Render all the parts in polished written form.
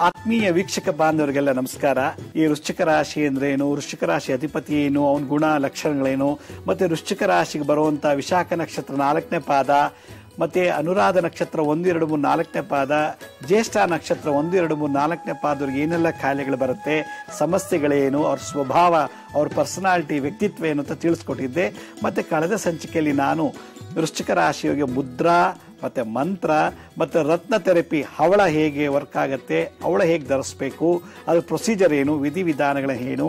ಆತ್ಮೀಯ ವೀಕ್ಷಕ ಬಾಂಧವರಿಗೆಲ್ಲ ನಮಸ್ಕಾರ. ಈ ವೃಶ್ಚಿಕ ರಾಶಿ ಅಂದ್ರೆ ಏನು, ವೃಶ್ಚಿಕ ರಾಶಿ ಅಧಿಪತಿ ಏನು, ಅವನ ಗುಣ ಲಕ್ಷಣಗಳೇನು, ಮತ್ತೆ ವೃಶ್ಚಿಕ ರಾಶಿಗೆ ಬರುವಂತ ವಿಶಾಖ ನಕ್ಷತ್ರ 4ನೇ ಪಾದ, ಮತ್ತೆ ಅನುರಾಧ ನಕ್ಷತ್ರ 1, 2, 3, 4ನೇ ಪಾದ, ಜ್ಯೇಷ್ಠ ನಕ್ಷತ್ರ 1, 2, 3, 4ನೇ ಪಾದವ್ರಿಗೆ ಏನೆಲ್ಲ ಕಾಯಿಲೆಗಳು ಬರುತ್ತೆ, ಸಮಸ್ಯೆಗಳೇನು, ಅವ್ರ ಸ್ವಭಾವ, ಅವ್ರ ಪರ್ಸನಾಲಿಟಿ, ವ್ಯಕ್ತಿತ್ವ ಏನು ಅಂತ ತಿಳಿಸ್ಕೊಟ್ಟಿದ್ದೆ. ಮತ್ತೆ ಕಳೆದ ಸಂಚಿಕೆಯಲ್ಲಿ ನಾನು ವೃಶ್ಚಿಕ ರಾಶಿಯವರಿಗೆ ಮುದ್ರಾ ಮತ್ತೆ ಮಂತ್ರ ಮತ್ತೆ ರತ್ನ ಥೆರಪಿ, ಹವಳ ಹೇಗೆ ವರ್ಕ್ ಆಗುತ್ತೆ, ಹವಳ ಹೇಗೆ ಧರಿಸ್ಬೇಕು, ಅದ್ರ ಪ್ರೊಸೀಜರ್ ಏನು, ವಿಧಿವಿಧಾನಗಳ ಏನು,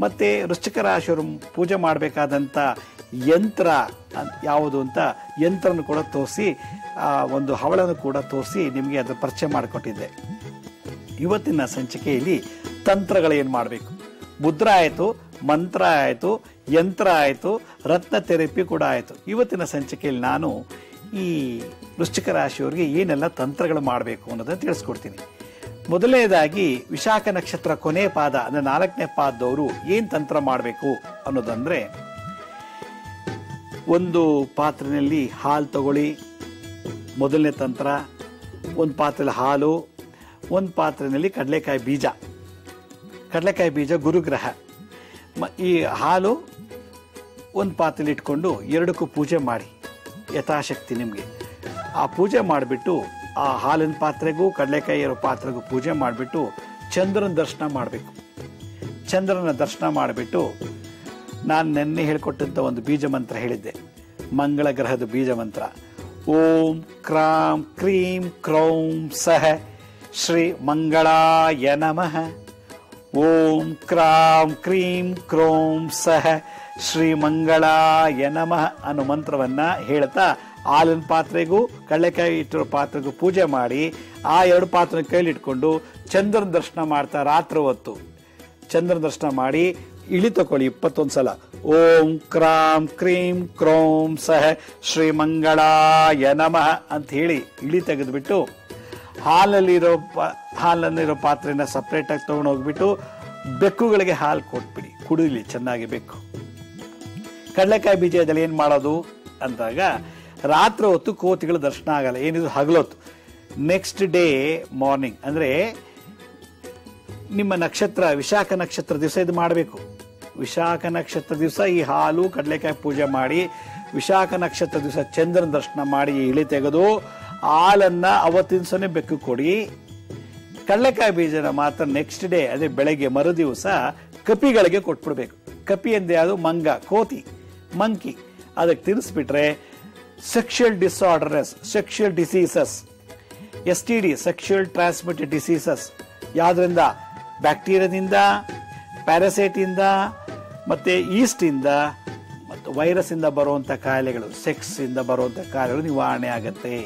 ಮತ್ತೆ ವೃಶ್ಚಿಕ ರಾಶಿಯವರು ಪೂಜೆ ಮಾಡಬೇಕಾದಂಥ ಯಂತ್ರ ಯಾವುದು ಅಂತ ಯಂತ್ರನ ಕೂಡ ತೋರಿಸಿ, ಒಂದು ಹವಳನ್ನು ಕೂಡ ತೋರಿಸಿ ನಿಮಗೆ ಅದರ ಪರಿಚಯ ಮಾಡಿಕೊಟ್ಟಿದ್ದೆ. ಇವತ್ತಿನ ಸಂಚಿಕೆಯಲ್ಲಿ ತಂತ್ರಗಳೇನು ಮಾಡಬೇಕು, ಮುದ್ರಾ ಆಯಿತು, ಮಂತ್ರ ಆಯಿತು, ಯಂತ್ರ ಆಯಿತು, ರತ್ನ ಥೆರಪಿ ಕೂಡ ಆಯಿತು. ಇವತ್ತಿನ ಸಂಚಿಕೆಯಲ್ಲಿ ನಾನು ಈ ವೃಶ್ಚಿಕ ರಾಶಿಯವರಿಗೆ ಏನೆಲ್ಲ ತಂತ್ರಗಳು ಮಾಡಬೇಕು ಅನ್ನೋದನ್ನು ತಿಳಿಸ್ಕೊಡ್ತೀನಿ. ಮೊದಲನೇದಾಗಿ ವಿಶಾಖ ನಕ್ಷತ್ರ ಕೊನೆ ಪಾದ ಅಂದರೆ 4ನೇ ಪಾದದವರು ಏನು ತಂತ್ರ ಮಾಡಬೇಕು ಅನ್ನೋದಂದ್ರೆ, ಒಂದು ಪಾತ್ರೆಯಲ್ಲಿ ಹಾಲು ತಗೊಳ್ಳಿ, ಮೊದಲನೇ ತಂತ್ರ. ಒಂದು ಪಾತ್ರೆಯಲ್ಲಿ ಹಾಲು, ಒಂದು ಪಾತ್ರೆಯಲ್ಲಿ ಕಡಲೆಕಾಯಿ ಬೀಜ. ಕಡಲೆಕಾಯಿ ಬೀಜ ಗುರುಗ್ರಹ. ಈ ಹಾಲು ಒಂದು ಪಾತ್ರೆಯಲ್ಲಿ ಇಟ್ಕೊಂಡು ಎರಡಕ್ಕೂ ಪೂಜೆ ಮಾಡಿ, ಯಥಾಶಕ್ತಿ ನಿಮಗೆ. ಆ ಪೂಜೆ ಮಾಡಿಬಿಟ್ಟು ಆ ಹಾಲಿನ ಪಾತ್ರೆಗೂ ಕಡಲೆಕಾಯಿ ಇರೋ ಪಾತ್ರೆಗೂ ಪೂಜೆ ಮಾಡಿಬಿಟ್ಟು ಚಂದ್ರನ ದರ್ಶನ ಮಾಡಬೇಕು. ಚಂದ್ರನ ದರ್ಶನ ಮಾಡಿಬಿಟ್ಟು ನಾನು ನೆನ್ನೆ ಹೇಳ್ಕೊಟ್ಟಂಥ ಒಂದು ಬೀಜ ಮಂತ್ರ ಹೇಳಿದ್ದೆ, ಮಂಗಳ ಗ್ರಹದ ಬೀಜ ಮಂತ್ರ. ಓಂ ಕ್ರಾಂ ಕ್ರೀಂ ಕ್ರೌಂ ಸಹ ಶ್ರೀ ಮಂಗಳಾಯ ನಮಃ. ಓಂ ಕ್ರಾಂ ಕ್ರೀಂ ಕ್ರೌಂ ಸಹ ಶ್ರೀ ಮಂಗಳಾಯ ನಮಃ ಅನ್ನೋ ಮಂತ್ರವನ್ನ ಹೇಳ್ತಾ ಹಾಲಿನ ಪಾತ್ರೆಗೂ ಕಡಲೆಕಾಯಿ ಇಟ್ಟಿರೋ ಪಾತ್ರೆಗೂ ಪೂಜೆ ಮಾಡಿ ಆ ಎರಡು ಪಾತ್ರೆ ಕೈಲಿ ಇಟ್ಕೊಂಡು ಚಂದ್ರನ ದರ್ಶನ ಮಾಡ್ತಾ ರಾತ್ರಿ ಹೊತ್ತು ಚಂದ್ರನ ದರ್ಶನ ಮಾಡಿ ಇಳಿ ತಕೊಳ್ಳಿ 21 ಸಲ. ಓಂ ಕ್ರಾಂ ಕ್ರೀಂ ಕ್ರೌಂ ಸಹ ಶ್ರೀ ಮಂಗಳಾಯ ನಮಃ ಅಂತ ಹೇಳಿ ಇಳಿ ತೆಗೆದ್ಬಿಟ್ಟು ಹಾಲಲ್ಲಿರೋ ಪಾತ್ರೆನ ಸಪ್ರೇಟ್ ಆಗಿ ತಗೊಂಡು ಹೋಗ್ಬಿಟ್ಟು ಬೆಕ್ಕುಗಳಿಗೆ ಹಾಲು ಕೊಟ್ಬಿಡಿ, ಕುಡಿಲಿ ಚೆನ್ನಾಗಿ ಬೆಕ್ಕು. ಕಡಲೆಕಾಯಿ ಬೀಜದಲ್ಲಿ ಏನು ಮಾಡೋದು ಅಂದಾಗ, ರಾತ್ರಿ ಹೊತ್ತು ಕೋತಿಗಳ ದರ್ಶನ ಆಗಲ್ಲ, ಏನಿದು ಹಗಲೊತ್ತು. ನೆಕ್ಸ್ಟ್ ಡೇ ಮಾರ್ನಿಂಗ್ ಅಂದರೆ ನಿಮ್ಮ ನಕ್ಷತ್ರ ವಿಶಾಖ ನಕ್ಷತ್ರ ದಿವಸ ಇದು ಮಾಡಬೇಕು. ವಿಶಾಖ ನಕ್ಷತ್ರ ದಿವಸ ಈ ಹಾಲು ಕಡಲೆಕಾಯಿ ಪೂಜೆ ಮಾಡಿ, ವಿಶಾಖ ನಕ್ಷತ್ರ ದಿವಸ ಚಂದ್ರನ ದರ್ಶನ ಮಾಡಿ ಇಳಿ ತೆಗೆದು ಹಾಲನ್ನ ಅವತ್ತಿನ ದಿವಸನೇ ಬೆಕ್ಕು ಕೊಡಿ. ಕಡಲೆಕಾಯಿ ಬೀಜನ ಮಾತ್ರ ನೆಕ್ಸ್ಟ್ ಡೇ ಅದೇ ಬೆಳಗ್ಗೆ ಮರು ದಿವಸ ಕಪಿಗಳಿಗೆ ಕೊಟ್ಬಿಡ್ಬೇಕು. ಕಪಿ ಎಂದೇ ಅದು ಮಂಗ, ಕೋತಿ, ಮಂಕಿ. ಅದಕ್ಕೆ ತಿನ್ನಿಸ್ಬಿಟ್ರೆ sexual disorders, sexual diseases, STD sexual transmitted diseases, ಯಾವುದರಿಂದ, ಬ್ಯಾಕ್ಟೀರಿಯಾದಿಂದ, ಪ್ಯಾರಾಸೈಟ್ ಇಂದ, ಮತ್ತೆ ಈಸ್ಟ್ ಇಂದ ಮತ್ತು ವೈರಸ್ ಇಂದ ಬರುವಂತ ಕಾಯಿಲೆಗಳು, ಸೆಕ್ಸ್ ಇಂದ ಬರುವಂತ ಕಾಯಿಲೆಗಳು ನಿವಾರಣೆ ಆಗುತ್ತೆ.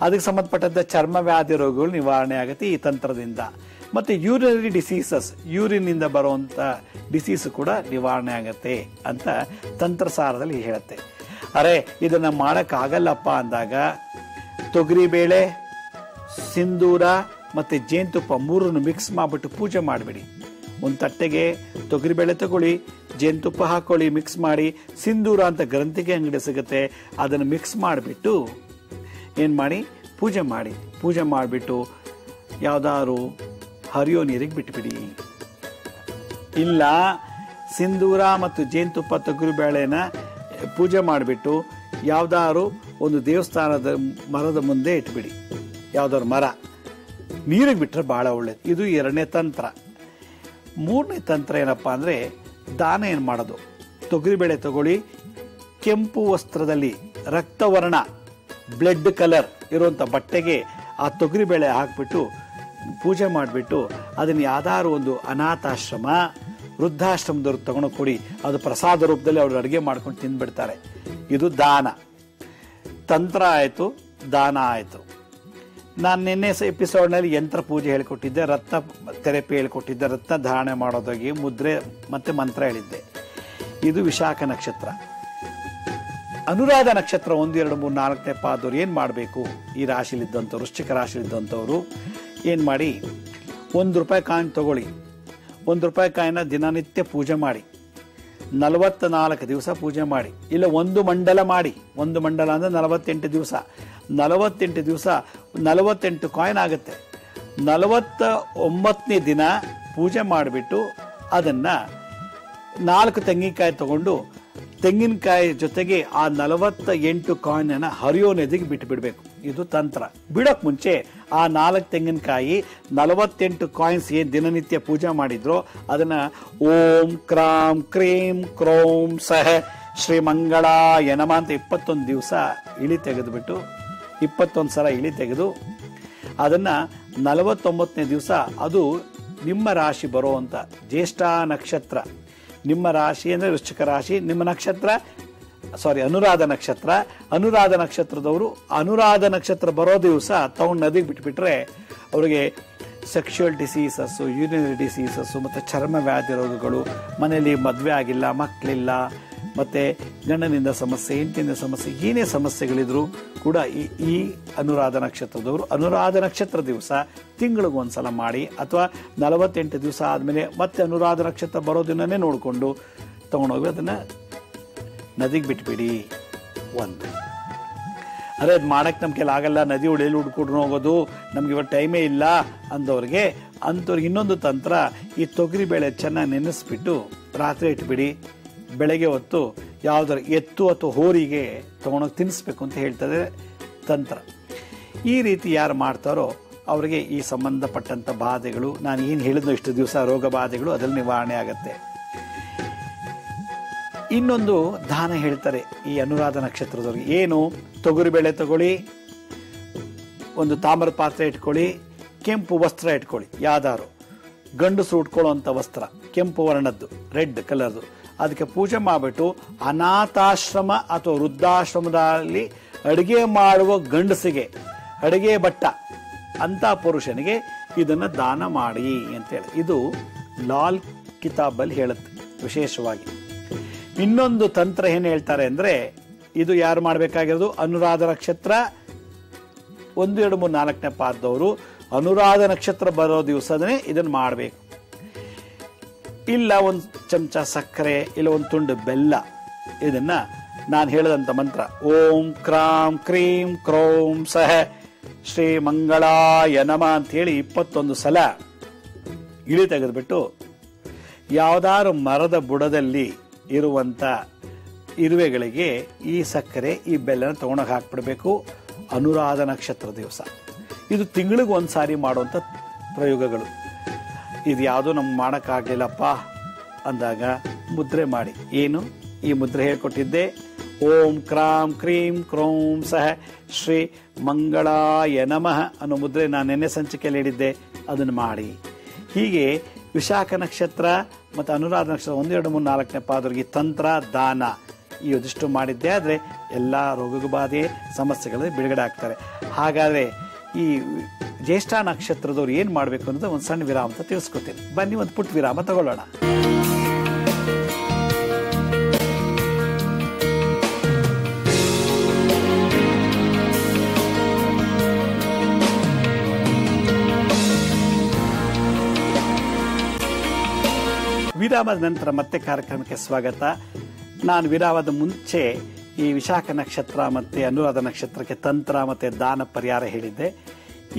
ಅದಕ್ಕೆ ಸಂಬಂಧಪಟ್ಟಂತ ಚರ್ಮ ವ್ಯಾಧಿ ರೋಗಗಳು ನಿವಾರಣೆ ಆಗುತ್ತೆ ಈ ತಂತ್ರದಿಂದ. ಮತ್ತೆ ಯೂರಿನರಿ ಡಿಸೀಸಸ್, ಯೂರಿನ್ ಇಂದ ಬರುವಂತ ಡಿಸೀಸ್ ಕೂಡ ನಿವಾರಣೆ ಆಗುತ್ತೆ ಅಂತ ತಂತ್ರಸಾರದಲ್ಲಿ ಹೇಳುತ್ತೆ. ಅರೆ ಇದನ್ನ ಮಾಡಕ್ಕಾಗಲ್ಲಪ್ಪ ಅಂದಾಗ ತೊಗರಿಬೇಳೆ, ಸಿಂಧೂರ ಮತ್ತೆ ಜೇನುತುಪ್ಪ ಮೂರನ್ನು ಮಿಕ್ಸ್ ಮಾಡಿಬಿಟ್ಟು ಪೂಜೆ ಮಾಡಿಬಿಡಿ. ಒಂದು ತಟ್ಟೆಗೆ ತೊಗರಿಬೇಳೆ ತಗೊಳ್ಳಿ, ಜೇನುತುಪ್ಪ ಹಾಕೊಳ್ಳಿ, ಮಿಕ್ಸ್ ಮಾಡಿ, ಸಿಂಧೂರ ಅಂತ ಗ್ರಂಥಿಗೆ ಅಂಗಡಿ ಸಿಗುತ್ತೆ, ಅದನ್ನು ಮಿಕ್ಸ್ ಮಾಡಿಬಿಟ್ಟು ಏನು ಮಾಡಿ ಪೂಜೆ ಮಾಡಿ. ಪೂಜೆ ಮಾಡಿಬಿಟ್ಟು ಯಾವ್ದಾದ್ರು ಹರಿಯೋ ನೀರಿಗೆ ಬಿಟ್ಬಿಡಿ. ಇಲ್ಲ ಸಿಂಧೂರ ಮತ್ತು ಜೇನುತುಪ್ಪ ತೊಗರಿಬೇಳೆನ ಪೂಜೆ ಮಾಡಿಬಿಟ್ಟು ಯಾವ್ದಾದ್ರು ಒಂದು ದೇವಸ್ಥಾನದ ಮರದ ಮುಂದೆ ಇಟ್ಬಿಡಿ, ಯಾವ್ದಾದ್ರು ಮರ, ನೀರಿಗೆ ಬಿಟ್ಟರೆ ಬಹಳ ಒಳ್ಳೇದು. ಇದು 2ನೇ ತಂತ್ರ. 3ನೇ ತಂತ್ರ ಏನಪ್ಪ ಅಂದರೆ, ದಾನ ಏನು ಮಾಡೋದು. ತೊಗರಿಬೇಳೆ ತಗೊಳ್ಳಿ, ಕೆಂಪು ವಸ್ತ್ರದಲ್ಲಿ ರಕ್ತವರ್ಣ ಬ್ಲಡ್ ಕಲರ್ ಇರುವಂಥ ಬಟ್ಟೆಗೆ ಆ ತೊಗರಿಬೇಳೆ ಹಾಕ್ಬಿಟ್ಟು ಪೂಜೆ ಮಾಡಿಬಿಟ್ಟು ಅದನ್ನು ಯಾವ್ದಾದ್ರು ಒಂದು ಅನಾಥಾಶ್ರಮ, ವೃದ್ಧಾಶ್ರಮದವ್ರು ತಗೊಂಡು ಕೊಡಿ. ಅದು ಪ್ರಸಾದ ರೂಪದಲ್ಲಿ ಅವರು ಅಡುಗೆ ಮಾಡ್ಕೊಂಡು ತಿಂದ್ಬಿಡ್ತಾರೆ. ಇದು ದಾನ. ತಂತ್ರ ಆಯಿತು, ದಾನ ಆಯಿತು. ನಾನು ನಿನ್ನೆ ಎಪಿಸೋಡ್ನಲ್ಲಿ ಯಂತ್ರ ಪೂಜೆ ಹೇಳ್ಕೊಟ್ಟಿದ್ದೆ, ರತ್ನ ಥೆರಪಿ ಹೇಳ್ಕೊಟ್ಟಿದ್ದೆ, ರತ್ನ ಧಾರಣೆ ಮಾಡೋದಾಗಿ ಮುದ್ರೆ ಮತ್ತೆ ಮಂತ್ರ ಹೇಳಿದ್ದೆ. ಇದು ವಿಶಾಖ ನಕ್ಷತ್ರ. ಅನುರಾಧ ನಕ್ಷತ್ರ 1, 2, 3, 4ನೇ ಪಾದವ್ರು ಏನು ಮಾಡಬೇಕು, ಈ ರಾಶಿಲಿದ್ದಂಥವ್ರು, ವೃಶ್ಚಿಕ ರಾಶಿಲಿದ್ದಂಥವ್ರು ಏನು ಮಾಡಿ, ₹1 ಕಾಯಿನ್ ತಗೊಳ್ಳಿ. ₹1 ಕಾಯಿನ ದಿನನಿತ್ಯ ಪೂಜೆ ಮಾಡಿ, 44 ದಿವಸ ಪೂಜೆ ಮಾಡಿ. ಇಲ್ಲ ಒಂದು ಮಂಡಲ ಮಾಡಿ. ಒಂದು ಮಂಡಲ ಅಂದರೆ 48 ದಿವಸ. 48 ದಿವಸ 48 ಕಾಯಿನ್ ಆಗುತ್ತೆ. 49ನೇ ದಿನ ಪೂಜೆ ಮಾಡಿಬಿಟ್ಟು ಅದನ್ನ 4 ತೆಂಗಿನಕಾಯಿ ತಗೊಂಡು ತೆಂಗಿನಕಾಯಿ ಜೊತೆಗೆ ಆ 48 ಕಾಯಿನ್ ಅನ್ನ ಹರಿಯೋ ನದಿಗೆ ಬಿಟ್ಟು ಬಿಡಬೇಕು. ಇದು ತಂತ್ರ. ಬಿಡೋಕ್ ಮುಂಚೆ ಆ 4 ತೆಂಗಿನಕಾಯಿ 48 ಕಾಯಿನ್ಸ್ ಏನ್ ದಿನನಿತ್ಯ ಪೂಜೆ ಮಾಡಿದ್ರು ಅದನ್ನ ಓಂ ಕ್ರಾಂ ಕ್ರೀಂ ಕ್ರೋಂ ಸಹ ಶ್ರೀ ಮಂಗಳಾಯ ನಮಃ ಅಂತ 21 ದಿವಸ ಇಳಿ ತೆಗೆದುಬಿಟ್ಟು 21 ಸಲ ಇಳಿ ತೆಗೆದು ಅದನ್ನ 49ನೇ ದಿವಸ ಅದು ನಿಮ್ಮ ರಾಶಿ ಬರುವಂತ ಜ್ಯೇಷ್ಠ ನಕ್ಷತ್ರ, ನಿಮ್ಮ ರಾಶಿ ಅಂದ್ರೆ ವೃಶ್ಚಿಕ ರಾಶಿ, ನಿಮ್ಮ ನಕ್ಷತ್ರ ಅನುರಾಧ ನಕ್ಷತ್ರ. ಅನುರಾಧ ನಕ್ಷತ್ರದವರು ಅನುರಾಧ ನಕ್ಷತ್ರ ಬರೋ ದಿವಸ ತಗೊಂಡು ನದಿಗೆ ಬಿಟ್ಬಿಟ್ರೆ ಅವರಿಗೆ ಸೆಕ್ಷುವಲ್ ಡಿಸೀಸಸ್, ಯೂರಿನರಿ ಡಿಸೀಸಸ್ ಮತ್ತು ಚರ್ಮ ವ್ಯಾಧಿ ರೋಗಗಳು, ಮನೆಯಲ್ಲಿ ಮದುವೆ ಆಗಿಲ್ಲ, ಮಕ್ಕಳಿಲ್ಲ, ಮತ್ತೆ ಗಂಡನಿಂದ ಸಮಸ್ಯೆ, ಹೆಂಡತಿಯಿಂದ ಸಮಸ್ಯೆ, ಏನೇ ಸಮಸ್ಯೆಗಳಿದ್ರು ಕೂಡ ಈ ಅನುರಾಧ ನಕ್ಷತ್ರದವರು ಅನುರಾಧ ನಕ್ಷತ್ರ ದಿವಸ ತಿಂಗಳಿಗೆ ಒಂದ್ಸಲ ಮಾಡಿ, ಅಥವಾ 48 ದಿವಸ ಆದಮೇಲೆ ಮತ್ತೆ ಅನುರಾಧ ನಕ್ಷತ್ರ ಬರೋದನ್ನೇ ನೋಡಿಕೊಂಡು ತಗೊಂಡೋಗಿ ಅದನ್ನ ನದಿಗೆ ಬಿಟ್ಬಿಡಿ. ಒಂದು ಅದೇ ಅದು ಮಾಡಕ್ಕೆ ನಮ್ಮ ಕೈಲಿ ಆಗಲ್ಲ, ನದಿ ಹೊಳೆಯಲ್ಲಿ ಹುಡ್ಕೊಂಡು ಹೋಗೋದು ನಮ್ಗೆ ಇವತ್ತು ಟೈಮೇ ಇಲ್ಲ ಅಂಥವ್ರಿಗೆ ಇನ್ನೊಂದು ತಂತ್ರ, ಈ ತೊಗರಿ ಬೇಳೆ ಚೆನ್ನಾಗಿ ನೆನೆಸ್ಬಿಟ್ಟು ರಾತ್ರಿ ಇಟ್ಬಿಡಿ. ಬೆಳಗ್ಗೆ ಹೊತ್ತು ಯಾವುದರ ಎತ್ತು ಅಥವಾ ಹೋರಿಗೆ ತಗೊಂಡೋಗಿ ತಿನ್ನಿಸ್ಬೇಕು ಅಂತ ಹೇಳ್ತದೆ ತಂತ್ರ. ಈ ರೀತಿ ಯಾರು ಮಾಡ್ತಾರೋ ಅವರಿಗೆ ಈ ಸಂಬಂಧಪಟ್ಟಂಥ ಬಾಧೆಗಳು, ನಾನು ಏನು ಹೇಳಿದ್ನೋ ಇಷ್ಟು ದಿವಸ ರೋಗ ಬಾಧೆಗಳು ಅದ್ರಲ್ಲಿ ನಿವಾರಣೆ ಆಗತ್ತೆ. ಇನ್ನೊಂದು ದಾನ ಹೇಳ್ತಾರೆ ಈ ಅನುರಾಧ ನಕ್ಷತ್ರದವ್ರಿಗೆ. ಏನು? ತೊಗರಿಬೇಳೆ ತಗೊಳ್ಳಿ, ಒಂದು ತಾಮ್ರದ ಪಾತ್ರೆ ಇಟ್ಕೊಳ್ಳಿ, ಕೆಂಪು ವಸ್ತ್ರ ಇಟ್ಕೊಳ್ಳಿ, ಯಾವ್ದಾರು ಗಂಡಸರು ಉಟ್ಕೊಳ್ಳುವಂಥ ವಸ್ತ್ರ ಕೆಂಪು ವರ್ಣದ್ದು, ರೆಡ್ ಕಲರ್ದು, ಅದಕ್ಕೆ ಪೂಜೆ ಮಾಡಿಬಿಟ್ಟು ಅನಾಥಾಶ್ರಮ ಅಥವಾ ವೃದ್ಧಾಶ್ರಮದಲ್ಲಿ ಅಡುಗೆ ಮಾಡುವ ಗಂಡಸಿಗೆ, ಅಡುಗೆ ಭಟ್ಟ ಅಂತ ಪುರುಷನಿಗೆ ಇದನ್ನು ದಾನ ಮಾಡಿ ಅಂತೇಳಿ ಇದು ಲಾಲ್ ಕಿತಾಬಲ್ಲಿ ಹೇಳುತ್ತೆ ವಿಶೇಷವಾಗಿ. ಇನ್ನೊಂದು ತಂತ್ರ ಏನು ಹೇಳ್ತಾರೆ ಅಂದ್ರೆ, ಇದು ಯಾರು ಮಾಡಬೇಕಾಗಿರೋದು? ಅನುರಾಧ ನಕ್ಷತ್ರ 1, 2, 3, 4ನೇ ಪಾದದವರು ಅನುರಾಧ ನಕ್ಷತ್ರ ಬರೋ ದಿವಸನೇ ಇದನ್ನು ಮಾಡಬೇಕು. ಇಲ್ಲ ಒಂದು ಚಮಚ ಸಕ್ಕರೆ, ಇಲ್ಲ ಒಂದು ತುಂಡು ಬೆಲ್ಲ, ಇದನ್ನ ನಾನು ಹೇಳಿದಂತ ಮಂತ್ರ ಓಂ ಕ್ರಾಂ ಕ್ರೀಂ ಕ್ರೋಂ ಸಹ ಶ್ರೀ ಮಂಗಳಾಯ ನಮಃ ಅಂತ ಹೇಳಿ 21 ಸಲ ಇಳಿ ತೆಗೆದುಬಿಟ್ಟು ಯಾವ್ದಾರು ಮರದ ಬುಡದಲ್ಲಿ ಇರುವಂತ ಇರುವೆಗಳಿಗೆ ಈ ಸಕ್ಕರೆ ಈ ಬೆಲ್ಲನ ತಗೊಂಡೋಗಿ ಹಾಕ್ಬಿಡ್ಬೇಕು ಅನುರಾಧ ನಕ್ಷತ್ರ ದಿವಸ. ಇದು ತಿಂಗಳಿಗೆ ಒಂದ್ಸಾರಿ ಮಾಡುವಂತ ಪ್ರಯೋಗಗಳು. ಇದು ಯಾವುದೋ ನಮ್ಗೆ ಮಾಡೋಕ್ಕಾಗಲಿಲ್ಲಪ್ಪ ಅಂದಾಗ ಮುದ್ರೆ ಮಾಡಿ. ಏನು ಈ ಮುದ್ರೆ ಹೇಳ್ಕೊಟ್ಟಿದ್ದೆ? ಓಂ ಕ್ರಾಂ ಕ್ರೀಂ ಕ್ರೋಂ ಸಹ ಶ್ರೀ ಮಂಗಳಾಯ ನಮಃ ಅನ್ನೋ ಮುದ್ರೆ ನಾನು ನೆನ್ನೆ ಸಂಚಿಕೆಯಲ್ಲಿ ಹೇಳಿದ್ದೆ, ಅದನ್ನು ಮಾಡಿ. ಹೀಗೆ ವಿಶಾಖ ನಕ್ಷತ್ರ ಮತ್ತು ಅನುರಾಧ ನಕ್ಷತ್ರ 1, 2, 3, 4ನೇ ಪಾದರಿಗೆ ತಂತ್ರ ದಾನ ಇದಿಷ್ಟು ಮಾಡಿದ್ದೆ ಆದರೆ ಎಲ್ಲ ರೋಗ ಬಾಧೆ ಸಮಸ್ಯೆಗಳಲ್ಲಿ ಬಿಡುಗಡೆ ಆಗ್ತಾರೆ. ಹಾಗಾದರೆ ಈ ಜ್ಯೇಷ್ಠ ನಕ್ಷತ್ರದವ್ರು ಏನು ಮಾಡಬೇಕು ಅನ್ನೋದು ಒಂದು ಸಣ್ಣ ವಿರಾಮ ಅಂತ ತಿಳಿಸ್ಕೊತೀನಿ. ಬನ್ನಿ ಒಂದು ಪುಟ್ಟ ವಿರಾಮ ತಗೊಳ್ಳೋಣ. ವಿರಾಮದ ನಂತರ ಮತ್ತೆ ಕಾರ್ಯಕ್ರಮಕ್ಕೆ ಸ್ವಾಗತ. ನಾನು ವಿರಾಮದ ಮುಂಚೆ ಈ ವಿಶಾಖ ನಕ್ಷತ್ರ ಮತ್ತೆ ಅನುರಾಧ ನಕ್ಷತ್ರಕ್ಕೆ ತಂತ್ರ ಮತ್ತೆ ದಾನ ಪರಿಹಾರ ಹೇಳಿದ್ದೆ.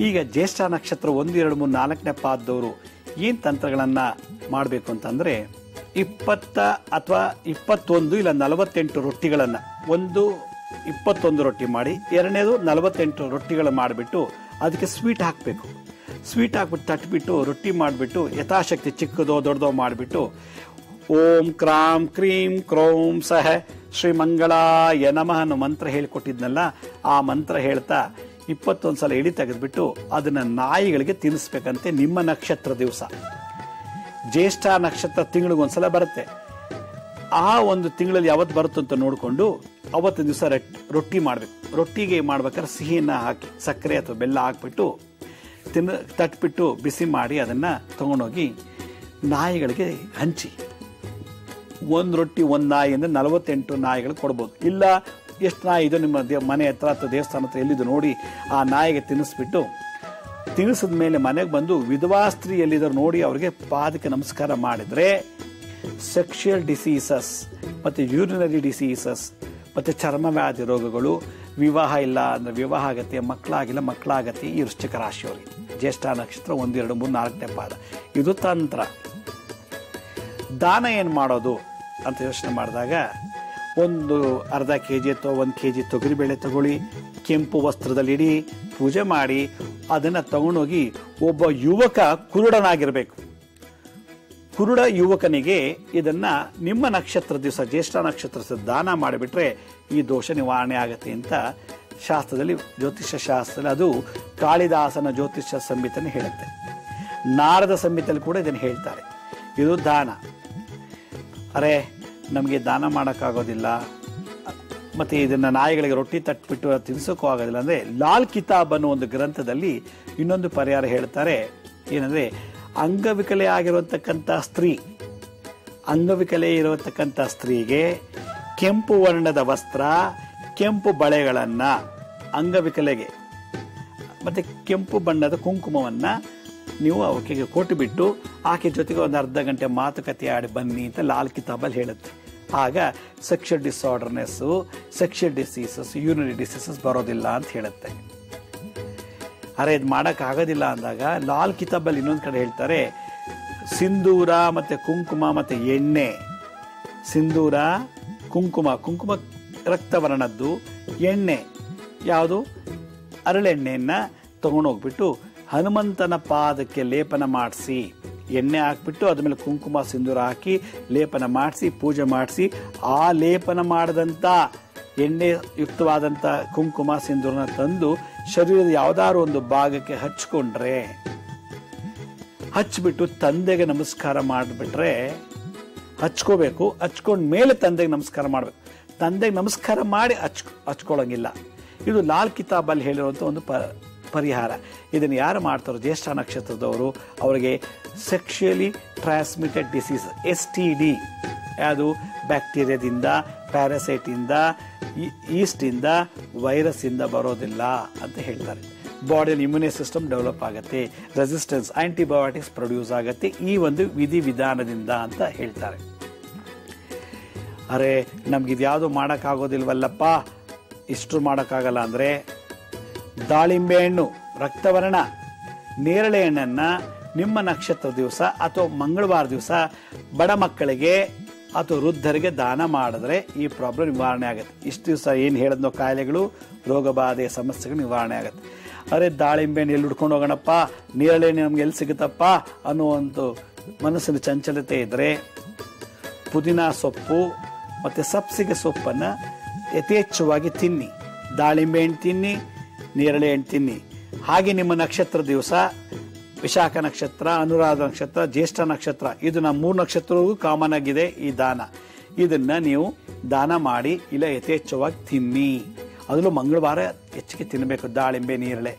ಈಗ ಜ್ಯೇಷ್ಠ ನಕ್ಷತ್ರ 1, 2, 3, 4ನೇ ಪಾದದವರು ಏನ್ ತಂತ್ರಗಳನ್ನ ಮಾಡಬೇಕು ಅಂತಂದ್ರೆ 20 ಅಥವಾ 21 ಇಲ್ಲ 48 ರೊಟ್ಟಿಗಳನ್ನ, ಒಂದು 21 ರೊಟ್ಟಿ ಮಾಡಿ, ಎರಡನೇದು 48 ರೊಟ್ಟಿಗಳು ಮಾಡಿಬಿಟ್ಟು ಅದಕ್ಕೆ ಸ್ವೀಟ್ ಹಾಕಬೇಕು. ಸ್ವೀಟ್ ಹಾಕ್ಬಿಟ್ಟು ತಟ್ಬಿಟ್ಟು ರೊಟ್ಟಿ ಮಾಡಿಬಿಟ್ಟು ಯಥಾಶಕ್ತಿ ಚಿಕ್ಕದೋ ದೊಡ್ಡದೋ ಮಾಡಿಬಿಟ್ಟು ಓಂ ಕ್ರಾಂ ಕ್ರೀಂ ಕ್ರೋಂ ಸಹ ಶ್ರೀ ಮಂಗಳಾಯ ನಮಃ ಅನ್ನೋ ಮಂತ್ರ ಹೇಳಿಕೊಟ್ಟಿದ್ನಲ್ಲ, ಆ ಮಂತ್ರ ಹೇಳ್ತಾ 21 ಸಲ ಇಡಿ ತೆಗೆದ್ಬಿಟ್ಟು ಅದನ್ನ ನಾಯಿಗಳಿಗೆ ತಿನ್ನಿಸ್ಬೇಕಂತೆ. ನಿಮ್ಮ ನಕ್ಷತ್ರ ದಿವಸ ಜ್ಯೇಷ್ಠ ನಕ್ಷತ್ರ ತಿಂಗಳಿಗೊಂದ್ಸಲ ಬರುತ್ತೆ. ಆ ಒಂದು ತಿಂಗಳಲ್ಲಿ ಯಾವತ್ತು ಬರುತ್ತೆ ಅಂತ ನೋಡಿಕೊಂಡು ಅವತ್ತಿನ ದಿವಸ ರೊಟ್ಟಿ ಮಾಡಬೇಕು. ರೊಟ್ಟಿಗೆ ಮಾಡ್ಬೇಕಾದ್ರೆ ಸಿಹಿನ ಹಾಕಿ ಸಕ್ಕರೆ ಅಥವಾ ಬೆಲ್ಲ ಹಾಕ್ಬಿಟ್ಟು ತಟ್ಬಿಟ್ಟು ಬಿಸಿ ಮಾಡಿ ಅದನ್ನ ತಗೊಂಡೋಗಿ ನಾಯಿಗಳಿಗೆ ಹಂಚಿ. ಒಂದು ರೊಟ್ಟಿ ಒಂದು ನಾಯಿ ಅಂದ್ರೆ 48 ನಾಯಿಗಳು ಕೊಡ್ಬೋದು. ಇಲ್ಲ ಎಷ್ಟು ನಾಯಿ ಇದು ನಿಮ್ಮ ಮನೆ ಹತ್ರ ಅಥವಾ ದೇವಸ್ಥಾನ ಹತ್ರ ಎಲ್ಲಿದ್ದು ನೋಡಿ ಆ ನಾಯಿಗೆ ತಿನ್ನಿಸ್ಬಿಟ್ಟು, ತಿನ್ನಿಸಿದ ಮೇಲೆ ಮನೆಗೆ ಬಂದು ವಿಧವಾ ಸ್ತ್ರೀ ಎಲ್ಲಿದ್ರು ನೋಡಿ ಅವ್ರಿಗೆ ಪಾದಕ್ಕೆ ನಮಸ್ಕಾರ ಮಾಡಿದ್ರೆ ಸೆಕ್ಷುಯಲ್ ಡಿಸೀಸಸ್ ಮತ್ತೆ ಯೂರಿನರಿ ಡಿಸೀಸಸ್ ಮತ್ತೆ ಚರ್ಮ ವ್ಯಾಧಿ ರೋಗಗಳು, ವಿವಾಹ ಇಲ್ಲ ಅಂದರೆ ವಿವಾಹ ಆಗತ್ತೆ, ಮಕ್ಕಳಾಗಿಲ್ಲ ಮಕ್ಕಳಾಗತ್ತೆ ಈ ವೃಶ್ಚಿಕ ರಾಶಿಯವರಿಗೆ. ಜ್ಯೇಷ್ಠ ನಕ್ಷತ್ರ 1, 2, 3, 4ನೇ ಪಾದ. ಇದು ತಂತ್ರ. ದಾನ ಏನು ಮಾಡೋದು ಅಂತ ಯೋಚನೆ ಮಾಡಿದಾಗ ಒಂದು ಅರ್ಧ kg ಅಥವಾ 1 kg ತೊಗರಿಬೇಳೆ ತಗೊಳ್ಳಿ, ಕೆಂಪು ವಸ್ತ್ರದಲ್ಲಿ ಇಡಿ, ಪೂಜೆ ಮಾಡಿ ಅದನ್ನು ತಗೊಂಡೋಗಿ ಒಬ್ಬ ಯುವಕ ಕುರುಡನಾಗಿರಬೇಕು. ಕುರುಡ ಯುವಕನಿಗೆ ಇದನ್ನ ನಿಮ್ಮ ನಕ್ಷತ್ರ ದಿವಸ ಜ್ಯೇಷ್ಠ ನಕ್ಷತ್ರ ದಾನ ಮಾಡಿಬಿಟ್ರೆ ಈ ದೋಷ ನಿವಾರಣೆ ಆಗತ್ತೆ ಅಂತ ಶಾಸ್ತ್ರದಲ್ಲಿ, ಜ್ಯೋತಿಷ್ಯ ಶಾಸ್ತ್ರದಲ್ಲಿ ಅದು ಕಾಳಿದಾಸನ ಜ್ಯೋತಿಷ್ಯ ಸಂಹಿತೆಯನ್ನು ಹೇಳುತ್ತೆ. ನಾರದ ಸಂಹಿತೆಯಲ್ಲಿ ಕೂಡ ಇದನ್ನು ಹೇಳ್ತಾರೆ. ಇದು ದಾನ. ಅರೆ ನಮಗೆ ದಾನ ಮಾಡೋಕ್ಕಾಗೋದಿಲ್ಲ, ಮತ್ತು ಇದನ್ನು ನಾಯಿಗಳಿಗೆ ರೊಟ್ಟಿ ತಟ್ಬಿಟ್ಟು ತಿನ್ಸೋಕ್ಕೂ ಆಗೋದಿಲ್ಲ ಅಂದರೆ ಲಾಲ್ ಕಿತಾಬ್ ಅನ್ನೋ ಒಂದು ಗ್ರಂಥದಲ್ಲಿ ಇನ್ನೊಂದು ಪರಿಹಾರ ಹೇಳ್ತಾರೆ. ಏನಂದರೆ ಅಂಗವಿಕಲೆ ಆಗಿರುವಂತಕ್ಕಂಥ ಅಂಗವಿಕಲೆ ಇರತಕ್ಕಂಥ ಸ್ತ್ರೀಗೆ ಕೆಂಪು ವರ್ಣದ ವಸ್ತ್ರ, ಕೆಂಪು ಬಳೆಗಳನ್ನು ಅಂಗವಿಕಲೆಗೆ ಮತ್ತು ಕೆಂಪು ಬಣ್ಣದ ಕುಂಕುಮವನ್ನು ನೀವು ಆಕೆಗೆ ಕೊಟ್ಟು ಬಿಟ್ಟು ಆಕೆ ಜೊತೆಗೆ ಒಂದು ಅರ್ಧ ಗಂಟೆ ಮಾತುಕತೆ ಆಡಿ ಬನ್ನಿ ಅಂತ ಲಾಲ್ ಕಿತಾಬಲ್ಲಿ ಹೇಳುತ್ತೆ. ಆಗ sexual disorderness, sexual diseases, urinary diseases ಬರೋದಿಲ್ಲ ಅಂತ ಹೇಳುತ್ತೆ. ಅರೆ ಇದು ಮಾಡೋಕ್ಕಾಗೋದಿಲ್ಲ ಅಂದಾಗ ಲಾಲ್ ಕಿತಾಬಲ್ಲಿ ಇನ್ನೊಂದು ಕಡೆ ಹೇಳ್ತಾರೆ, ಸಿಂಧೂರ ಮತ್ತು ಕುಂಕುಮ ಮತ್ತು ಎಣ್ಣೆ, ಸಿಂಧೂರ ಕುಂಕುಮ ರಕ್ತವರ್ಣದ್ದು, ಎಣ್ಣೆ ಯಾವುದು ಹರಳೆಣ್ಣೆಯನ್ನು ತಗೊಂಡೋಗ್ಬಿಟ್ಟು ಹನುಮಂತನ ಪಾದಕ್ಕೆ ಲೇಪನ ಮಾಡಿಸಿ, ಎಣ್ಣೆ ಹಾಕ್ಬಿಟ್ಟು ಅದ್ರ ಮೇಲೆ ಕುಂಕುಮ ಸಿಂಧೂರ ಹಾಕಿ ಲೇಪನ ಮಾಡಿಸಿ ಪೂಜೆ ಮಾಡಿಸಿ, ಆ ಲೇಪನ ಮಾಡಿದಂಥ ಎಣ್ಣೆ ಯುಕ್ತವಾದಂಥ ಕುಂಕುಮ ಸಿಂಧೂರನ ತಂದು ಶರೀರದ ಯಾವುದಾದ್ರು ಒಂದು ಭಾಗಕ್ಕೆ ಹಚ್ಕೊಂಡ್ರೆ, ಹಚ್ಬಿಟ್ಟು ತಂದೆಗೆ ನಮಸ್ಕಾರ ಮಾಡಿಬಿಟ್ರೆ, ಹಚ್ಕೋಬೇಕು, ಹಚ್ಕೊಂಡ ಮೇಲೆ ತಂದೆಗೆ ನಮಸ್ಕಾರ ಮಾಡಬೇಕು. ತಂದೆಗೆ ನಮಸ್ಕಾರ ಮಾಡಿ ಹಚ್ಕೊಳ್ಳೋಂಗಿಲ್ಲ. ಇದು ಲಾಲ್ ಕಿತಾಬಲ್ಲಿ ಹೇಳಿರುವಂಥ ಒಂದು ಪರಿಹಾರ. ಇದನ್ನು ಯಾರು ಮಾಡ್ತಾರೋ ಜ್ಯೇಷ್ಠ ನಕ್ಷತ್ರದವರು, ಅವರಿಗೆ ಸೆಕ್ಷುಯಲಿ ಟ್ರಾನ್ಸ್ಮಿಟೆಡ್ ಡಿಸೀಸ್ STD, ಯಾವುದು ಬ್ಯಾಕ್ಟೀರಿಯಾದಿಂದ, ಪ್ಯಾರಾಸೈಟಿಂದ, ಈಸ್ಟಿಂದ, ವೈರಸ್ಸಿಂದ ಬರೋದಿಲ್ಲ ಅಂತ ಹೇಳ್ತಾರೆ. ಬಾಡಿಯಲ್ಲಿ ಇಮ್ಯುನಿ ಸಿಸ್ಟಮ್ ಡೆವಲಪ್ ಆಗುತ್ತೆ, ರೆಸಿಸ್ಟೆನ್ಸ್ ಆಂಟಿಬಯೋಟಿಕ್ಸ್ ಪ್ರೊಡ್ಯೂಸ್ ಆಗುತ್ತೆ ಈ ಒಂದು ವಿಧಾನದಿಂದ ಅಂತ ಹೇಳ್ತಾರೆ. ಅರೆ ನಮ್ಗಿದು ಯಾವುದು ಮಾಡೋಕ್ಕಾಗೋದಿಲ್ವಲ್ಲಪ್ಪ, ಇಷ್ಟು ಮಾಡೋಕ್ಕಾಗಲ್ಲ ಅಂದರೆ ದಾಳಿಂಬೆ ಹಣ್ಣು ರಕ್ತವರ್ಣ, ನೇರಳೆ ಹಣ್ಣನ್ನು ನಿಮ್ಮ ನಕ್ಷತ್ರ ದಿವಸ ಅಥವಾ ಮಂಗಳವಾರ ದಿವಸ ಬಡ ಮಕ್ಕಳಿಗೆ ಅಥವಾ ವೃದ್ಧರಿಗೆ ದಾನ ಮಾಡಿದ್ರೆ ಈ ಪ್ರಾಬ್ಲಮ್ ನಿವಾರಣೆ ಆಗುತ್ತೆ. ಇಷ್ಟು ದಿವಸ ಏನು ಹೇಳಿದ್ನೋ ಕಾಯಿಲೆಗಳು, ರೋಗ ಬಾಧೆ, ಸಮಸ್ಯೆಗಳು ನಿವಾರಣೆ ಆಗುತ್ತೆ. ಅರೆ ದಾಳಿಂಬೆ ಹಣ್ಣು ಎಲ್ಲಿ ಹುಡ್ಕೊಂಡು ಹೋಗೋಣಪ್ಪ, ನೇರಳೆ ಹಣ್ಣು ನಮ್ಗೆ ಎಲ್ಲಿ ಸಿಗುತ್ತಪ್ಪ ಅನ್ನುವಂಥ ಮನಸ್ಸಿನ ಚಂಚಲತೆ ಇದ್ದರೆ ಪುದೀನ ಸೊಪ್ಪು ಮತ್ತು ಸಬ್ಸಿಗೆ ಸೊಪ್ಪನ್ನು ಯಥೇಚ್ಛವಾಗಿ ತಿನ್ನಿ. ದಾಳಿಂಬೆ ಹಣ್ಣು ತಿನ್ನಿ, ನೇರಳೆ ಹಣ್ಣು ತಿನ್ನಿ. ಹಾಗೆ ನಿಮ್ಮ ನಕ್ಷತ್ರ ದಿವಸ ವಿಶಾಖ ನಕ್ಷತ್ರ, ಅನುರಾಧ ನಕ್ಷತ್ರ, ಜ್ಯೇಷ್ಠ ನಕ್ಷತ್ರ, ಇದು ನಮ್ಮ 3 ನಕ್ಷತ್ರಗೂ ಕಾಮನ್ ಆಗಿದೆ ಈ ದಾನ. ಇದನ್ನು ನೀವು ದಾನ ಮಾಡಿ ಇಲ್ಲ ಯಥೇಚ್ಛವಾಗಿ ತಿನ್ನಿ. ಅದರಲ್ಲೂ ಮಂಗಳವಾರ ಹೆಚ್ಚಿಗೆ ತಿನ್ನಬೇಕು ದಾಳಿಂಬೆ, ನೇರಳೆ.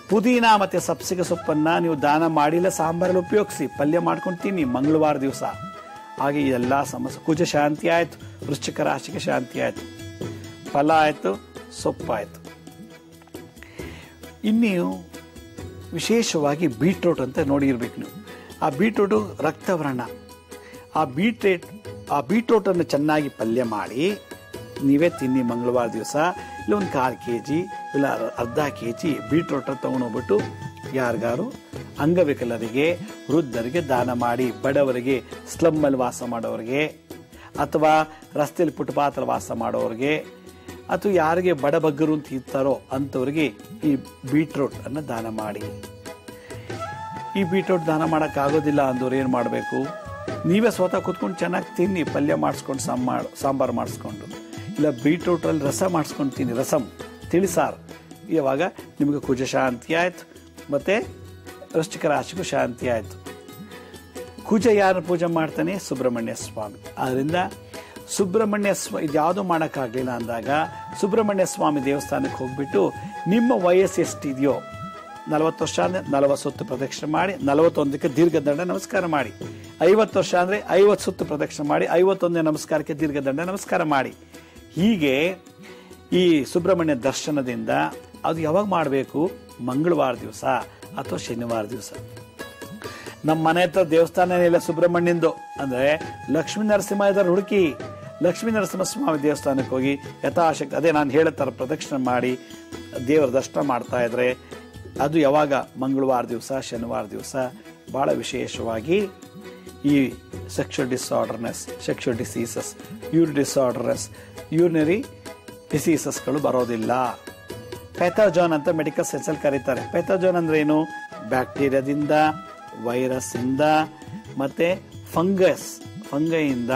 ಪುದೀನ ಮತ್ತು ಸಬ್ಸಿಗೆ ಸೊಪ್ಪನ್ನು ನೀವು ದಾನ ಮಾಡಿಲ್ಲ ಸಾಂಬಾರಲ್ಲಿ ಉಪಯೋಗಿಸಿ ಪಲ್ಯ ಮಾಡ್ಕೊಂಡು ತಿನ್ನಿ ಮಂಗಳವಾರ ದಿವಸ. ಹಾಗೆ ಇದೆಲ್ಲ ಸಮಸ್ಯೆ, ಕುಜ ಶಾಂತಿ ಆಯಿತು, ವೃಶ್ಚಿಕ ರಾಶಿಗೆ ಶಾಂತಿ ಆಯಿತು, ಫಲ ಆಯಿತು, ಸೊಪ್ಪಾಯಿತು. ಇನ್ನು ವಿಶೇಷವಾಗಿ ಬೀಟ್ರೂಟ್ ಅಂತ ನೋಡಿರ್ಬೇಕು ನೀವು. ಆ ಬೀಟ್ರೂಟು ರಕ್ತವರ್ಣ. ಆ ಬೀಟ್ರೂಟನ್ನು ಚೆನ್ನಾಗಿ ಪಲ್ಯ ಮಾಡಿ ನೀವೇ ತಿನ್ನಿ ಮಂಗಳವಾರ ದಿವಸ. ಇಲ್ಲ ಒಂದು 1/4 kg ಇಲ್ಲ ಅರ್ಧ kg ಬೀಟ್ರೂಟನ್ನು ತೊಗೊಂಡೋಗ್ಬಿಟ್ಟು ಯಾರಿಗಾರು ಅಂಗವಿಕಲರಿಗೆ, ವೃದ್ಧರಿಗೆ ದಾನ ಮಾಡಿ. ಬಡವರಿಗೆ, ಸ್ಲಮ್ಮಲ್ಲಿ ವಾಸ ಮಾಡೋರಿಗೆ ಅಥವಾ ರಸ್ತೆಯಲ್ಲಿ ಫುಟ್ಪಾತಲ್ಲಿ ವಾಸ ಮಾಡೋರಿಗೆ ಅಥವಾ ಯಾರಿಗೆ ಬಡಬಗ್ಗರು ಅಂತ ಇರ್ತಾರೋ ಅಂಥವ್ರಿಗೆ ಈ ಬೀಟ್ರೂಟ್ ಅನ್ನು ದಾನ ಮಾಡಿ. ಈ ಬೀಟ್ರೂಟ್ ದಾನ ಮಾಡೋಕ್ಕಾಗೋದಿಲ್ಲ ಅಂದವ್ರು ಏನು ಮಾಡಬೇಕು, ನೀವೇ ಸ್ವತಃ ಕೂತ್ಕೊಂಡು ಚೆನ್ನಾಗಿ ತಿನ್ನಿ, ಪಲ್ಯ ಮಾಡಿಸ್ಕೊಂಡು ಸಾಂಬಾರು ಮಾಡಿಸ್ಕೊಂಡು. ಇಲ್ಲ ಬೀಟ್ರೂಟಲ್ಲಿ ರಸ ಮಾಡಿಸ್ಕೊಂಡು ತಿನ್ನಿ, ರಸಮ್ ತಿಳಿಸಾರು. ಇವಾಗ ನಿಮಗೆ ಕುಜ ಶಾಂತಿ ಆಯಿತು ಮತ್ತು ವೃಶ್ಚಿಕ ರಾಶಿಗೂ ಶಾಂತಿ ಆಯಿತು. ಕುಜ ಯಾರು ಪೂಜೆ ಮಾಡ್ತಾನೆ? ಸುಬ್ರಹ್ಮಣ್ಯ ಸ್ವಾಮಿ. ಆದ್ದರಿಂದ ಸುಬ್ರಹ್ಮಣ್ಯ ಇದು ಯಾವುದೂ ಮಾಡೋಕ್ಕಾಗಲಿಲ್ಲ ಅಂದಾಗ ಸುಬ್ರಹ್ಮಣ್ಯ ಸ್ವಾಮಿ ದೇವಸ್ಥಾನಕ್ಕೆ ಹೋಗ್ಬಿಟ್ಟು ನಿಮ್ಮ ವಯಸ್ಸು ಎಷ್ಟಿದೆಯೋ 40 ವರ್ಷ ಅಂದರೆ 40 ಸುತ್ತು ಪ್ರದಕ್ಷಿಣೆ ಮಾಡಿ, 41ಕ್ಕೆ ದೀರ್ಘದಂಡ ನಮಸ್ಕಾರ ಮಾಡಿ. 50 ವರ್ಷ ಅಂದರೆ 50 ಸುತ್ತು ಪ್ರದಕ್ಷಿಣೆ ಮಾಡಿ, 51ನೇ ನಮಸ್ಕಾರಕ್ಕೆ ದೀರ್ಘದಂಡ ನಮಸ್ಕಾರ ಮಾಡಿ. ಹೀಗೆ ಈ ಸುಬ್ರಹ್ಮಣ್ಯ ದರ್ಶನದಿಂದ ಅದು ಯಾವಾಗ ಮಾಡಬೇಕು? ಮಂಗಳವಾರ ದಿವಸ ಅಥವಾ ಶನಿವಾರ ದಿವಸ. ನಮ್ಮ ಮನೆ ಹತ್ರ ದೇವಸ್ಥಾನ ಇಲ್ಲ ಸುಬ್ರಹ್ಮಣ್ಯಂದು ಅಂದರೆ ಲಕ್ಷ್ಮೀ ನರಸಿಂಹ ಇದ್ದಾರೆ ಹುಡುಕಿ, ಲಕ್ಷ್ಮೀ ನರಸಿಂಹಸ್ವಾಮಿ ದೇವಸ್ಥಾನಕ್ಕೆ ಹೋಗಿ ಯಥಾಶಕ್ತಿ ಅದೇ ನಾನು ಹೇಳುತ್ತಾರೆ ಪ್ರದಕ್ಷಿಣೆ ಮಾಡಿ ದೇವರ ದರ್ಶನ ಮಾಡ್ತಾ ಇದ್ರೆ ಅದು ಯಾವಾಗ ಮಂಗಳವಾರ ದಿವಸ ಶನಿವಾರ ದಿವಸ ಭಾಳ ವಿಶೇಷವಾಗಿ ಈ ಸೆಕ್ಷುವಲ್ ಡಿಸಾರ್ಡರ್ನೆಸ್, ಸೆಕ್ಷುವಲ್ ಡಿಸೀಸಸ್, ಯೂರಿನರಿ ಡಿಸೀಸಸ್ಗಳು ಬರೋದಿಲ್ಲ. ಪ್ಯಾಥೋಜನ್ ಅಂತ ಮೆಡಿಕಲ್ ಸೈನ್ಸಲ್ಲಿ ಕರೀತಾರೆ. ಪ್ಯಾಥೋಜನ್ ಅಂದ್ರೆ ಏನು? ಬ್ಯಾಕ್ಟೀರಿಯಾದಿಂದ, ವೈರಸ್ ಇಂದ, ಮತ್ತೆ ಫಂಗೈಯಿಂದ,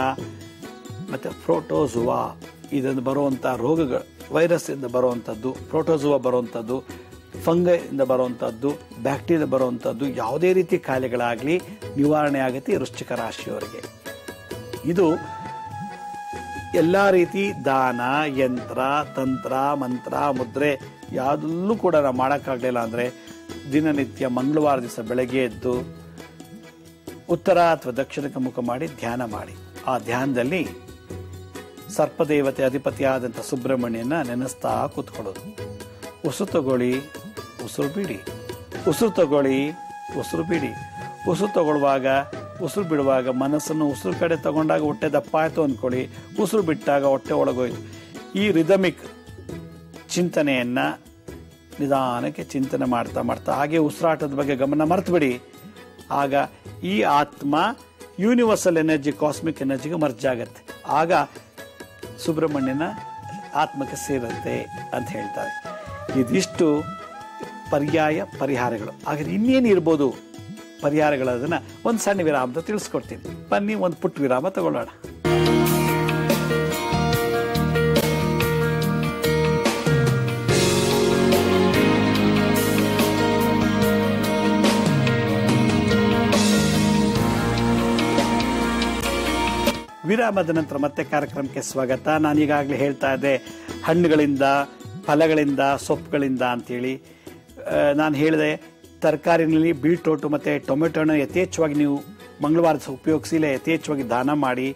ಮತ್ತೆ ಪ್ರೋಟೋಜುವಾ ಇದನ್ನು ಬರುವಂಥ ರೋಗಗಳು, ವೈರಸ್ ಇಂದ ಬರುವಂಥದ್ದು, ಪ್ರೋಟೋಜುವಾ ಬರುವಂಥದ್ದು, ಫಂಗೈಯಿಂದ ಬರುವಂಥದ್ದು, ಬ್ಯಾಕ್ಟೀರಿಯಾ ಬರುವಂಥದ್ದು ಯಾವುದೇ ರೀತಿ ಕಾಯಿಲೆಗಳಾಗಲಿ ನಿವಾರಣೆ ಆಗುತ್ತೆ ವೃಶ್ಚಿಕ ರಾಶಿಯವರಿಗೆ. ಇದು ಎಲ್ಲ ರೀತಿ ದಾನ, ಯಂತ್ರ, ತಂತ್ರ, ಮಂತ್ರ, ಮುದ್ರೆ ಯಾವುದಲ್ಲೂ ಕೂಡ ನಾವು ಮಾಡೋಕ್ಕಾಗಲಿಲ್ಲ ಅಂದರೆ ದಿನನಿತ್ಯ ಮಂಗಳವಾರ ದಿವಸ ಬೆಳಗ್ಗೆ ಎದ್ದು ಉತ್ತರ ಅಥವಾ ದಕ್ಷಿಣಕ್ಕೆ ಮುಖ ಮಾಡಿ ಧ್ಯಾನ ಮಾಡಿ. ಆ ಧ್ಯಾನದಲ್ಲಿ ಸರ್ಪದೇವತೆ ಅಧಿಪತಿಯಾದಂಥ ಸುಬ್ರಹ್ಮಣ್ಯನ ನೆನೆಸ್ತಾ ಕೂತ್ಕೊಳ್ಳೋದು. ಉಸಿರು ತಗೊಳ್ಳಿ, ಉಸಿರು ಬಿಡಿ, ಉಸಿರು ತಗೊಳ್ಳಿ, ಉಸಿರು ಬಿಡಿ. ಉಸಿರು ತಗೊಳ್ಳುವಾಗ, ಉಸಿರು ಬಿಡುವಾಗ ಮನಸ್ಸನ್ನು ಉಸಿರು ಕಡೆ ತಗೊಂಡಾಗ ಹೊಟ್ಟೆ ದಪ್ಪ ಆಯಿತು ಅಂದ್ಕೊಳ್ಳಿ, ಉಸಿರು ಬಿಟ್ಟಾಗ ಹೊಟ್ಟೆ ಒಳಗೋಯ್ತು. ಈ ರಿದಮಿಕ್ ಚಿಂತನೆಯನ್ನು ನಿಧಾನಕ್ಕೆ ಚಿಂತನೆ ಮಾಡ್ತಾ ಮಾಡ್ತಾ ಹಾಗೆ ಉಸಿರಾಟದ ಬಗ್ಗೆ ಗಮನ ಮರ್ತು ಬಿಡಿ. ಆಗ ಈ ಆತ್ಮ ಯೂನಿವರ್ಸಲ್ ಎನರ್ಜಿ, ಕಾಸ್ಮಿಕ್ ಎನರ್ಜಿಗೆ ಮರ್ಜ್ ಆಗತ್ತೆ. ಆಗ ಸುಬ್ರಹ್ಮಣ್ಯನ ಆತ್ಮಕ್ಕೆ ಸೇರುತ್ತೆ ಅಂತ ಹೇಳ್ತಾರೆ. ಇದಿಷ್ಟು ಪರ್ಯಾಯ ಪರಿಹಾರಗಳು. ಹಾಗಾದ್ರೆ ಇನ್ನೇನು ಇರ್ಬೋದು ಪರಿಹಾರಗಳದನ್ನ ಒಂದು ಸಣ್ಣ ವಿರಾಮದ ತಿಳಿಸ್ಕೊಡ್ತೀನಿ. ಬನ್ನಿ ಒಂದು ಪುಟ್ಟ ವಿರಾಮ ತಗೊಳ್ಳೋಣ. ವಿರಾಮದ ನಂತರ ಮತ್ತೆ ಕಾರ್ಯಕ್ರಮಕ್ಕೆ ಸ್ವಾಗತ. ನಾನೀಗಾಗಲೇ ಹೇಳ್ತಾ ಇದ್ದೆ ಹಣ್ಣುಗಳಿಂದ, ಫಲಗಳಿಂದ, ಸೊಪ್ಪುಗಳಿಂದ ಅಂತೇಳಿ. ನಾನು ಹೇಳಿದೆ ತರಕಾರಿನಲ್ಲಿ ಬೀಟ್ರೋಟು ಮತ್ತು ಟೊಮೆಟೊನ ಯಥೇಚ್ಛವಾಗಿ ನೀವು ಮಂಗಳವಾರ ದಿವಸ ಉಪಯೋಗಿಸಿ, ಇಲ್ಲ ಯಥೇಚ್ಛವಾಗಿ ದಾನ ಮಾಡಿ.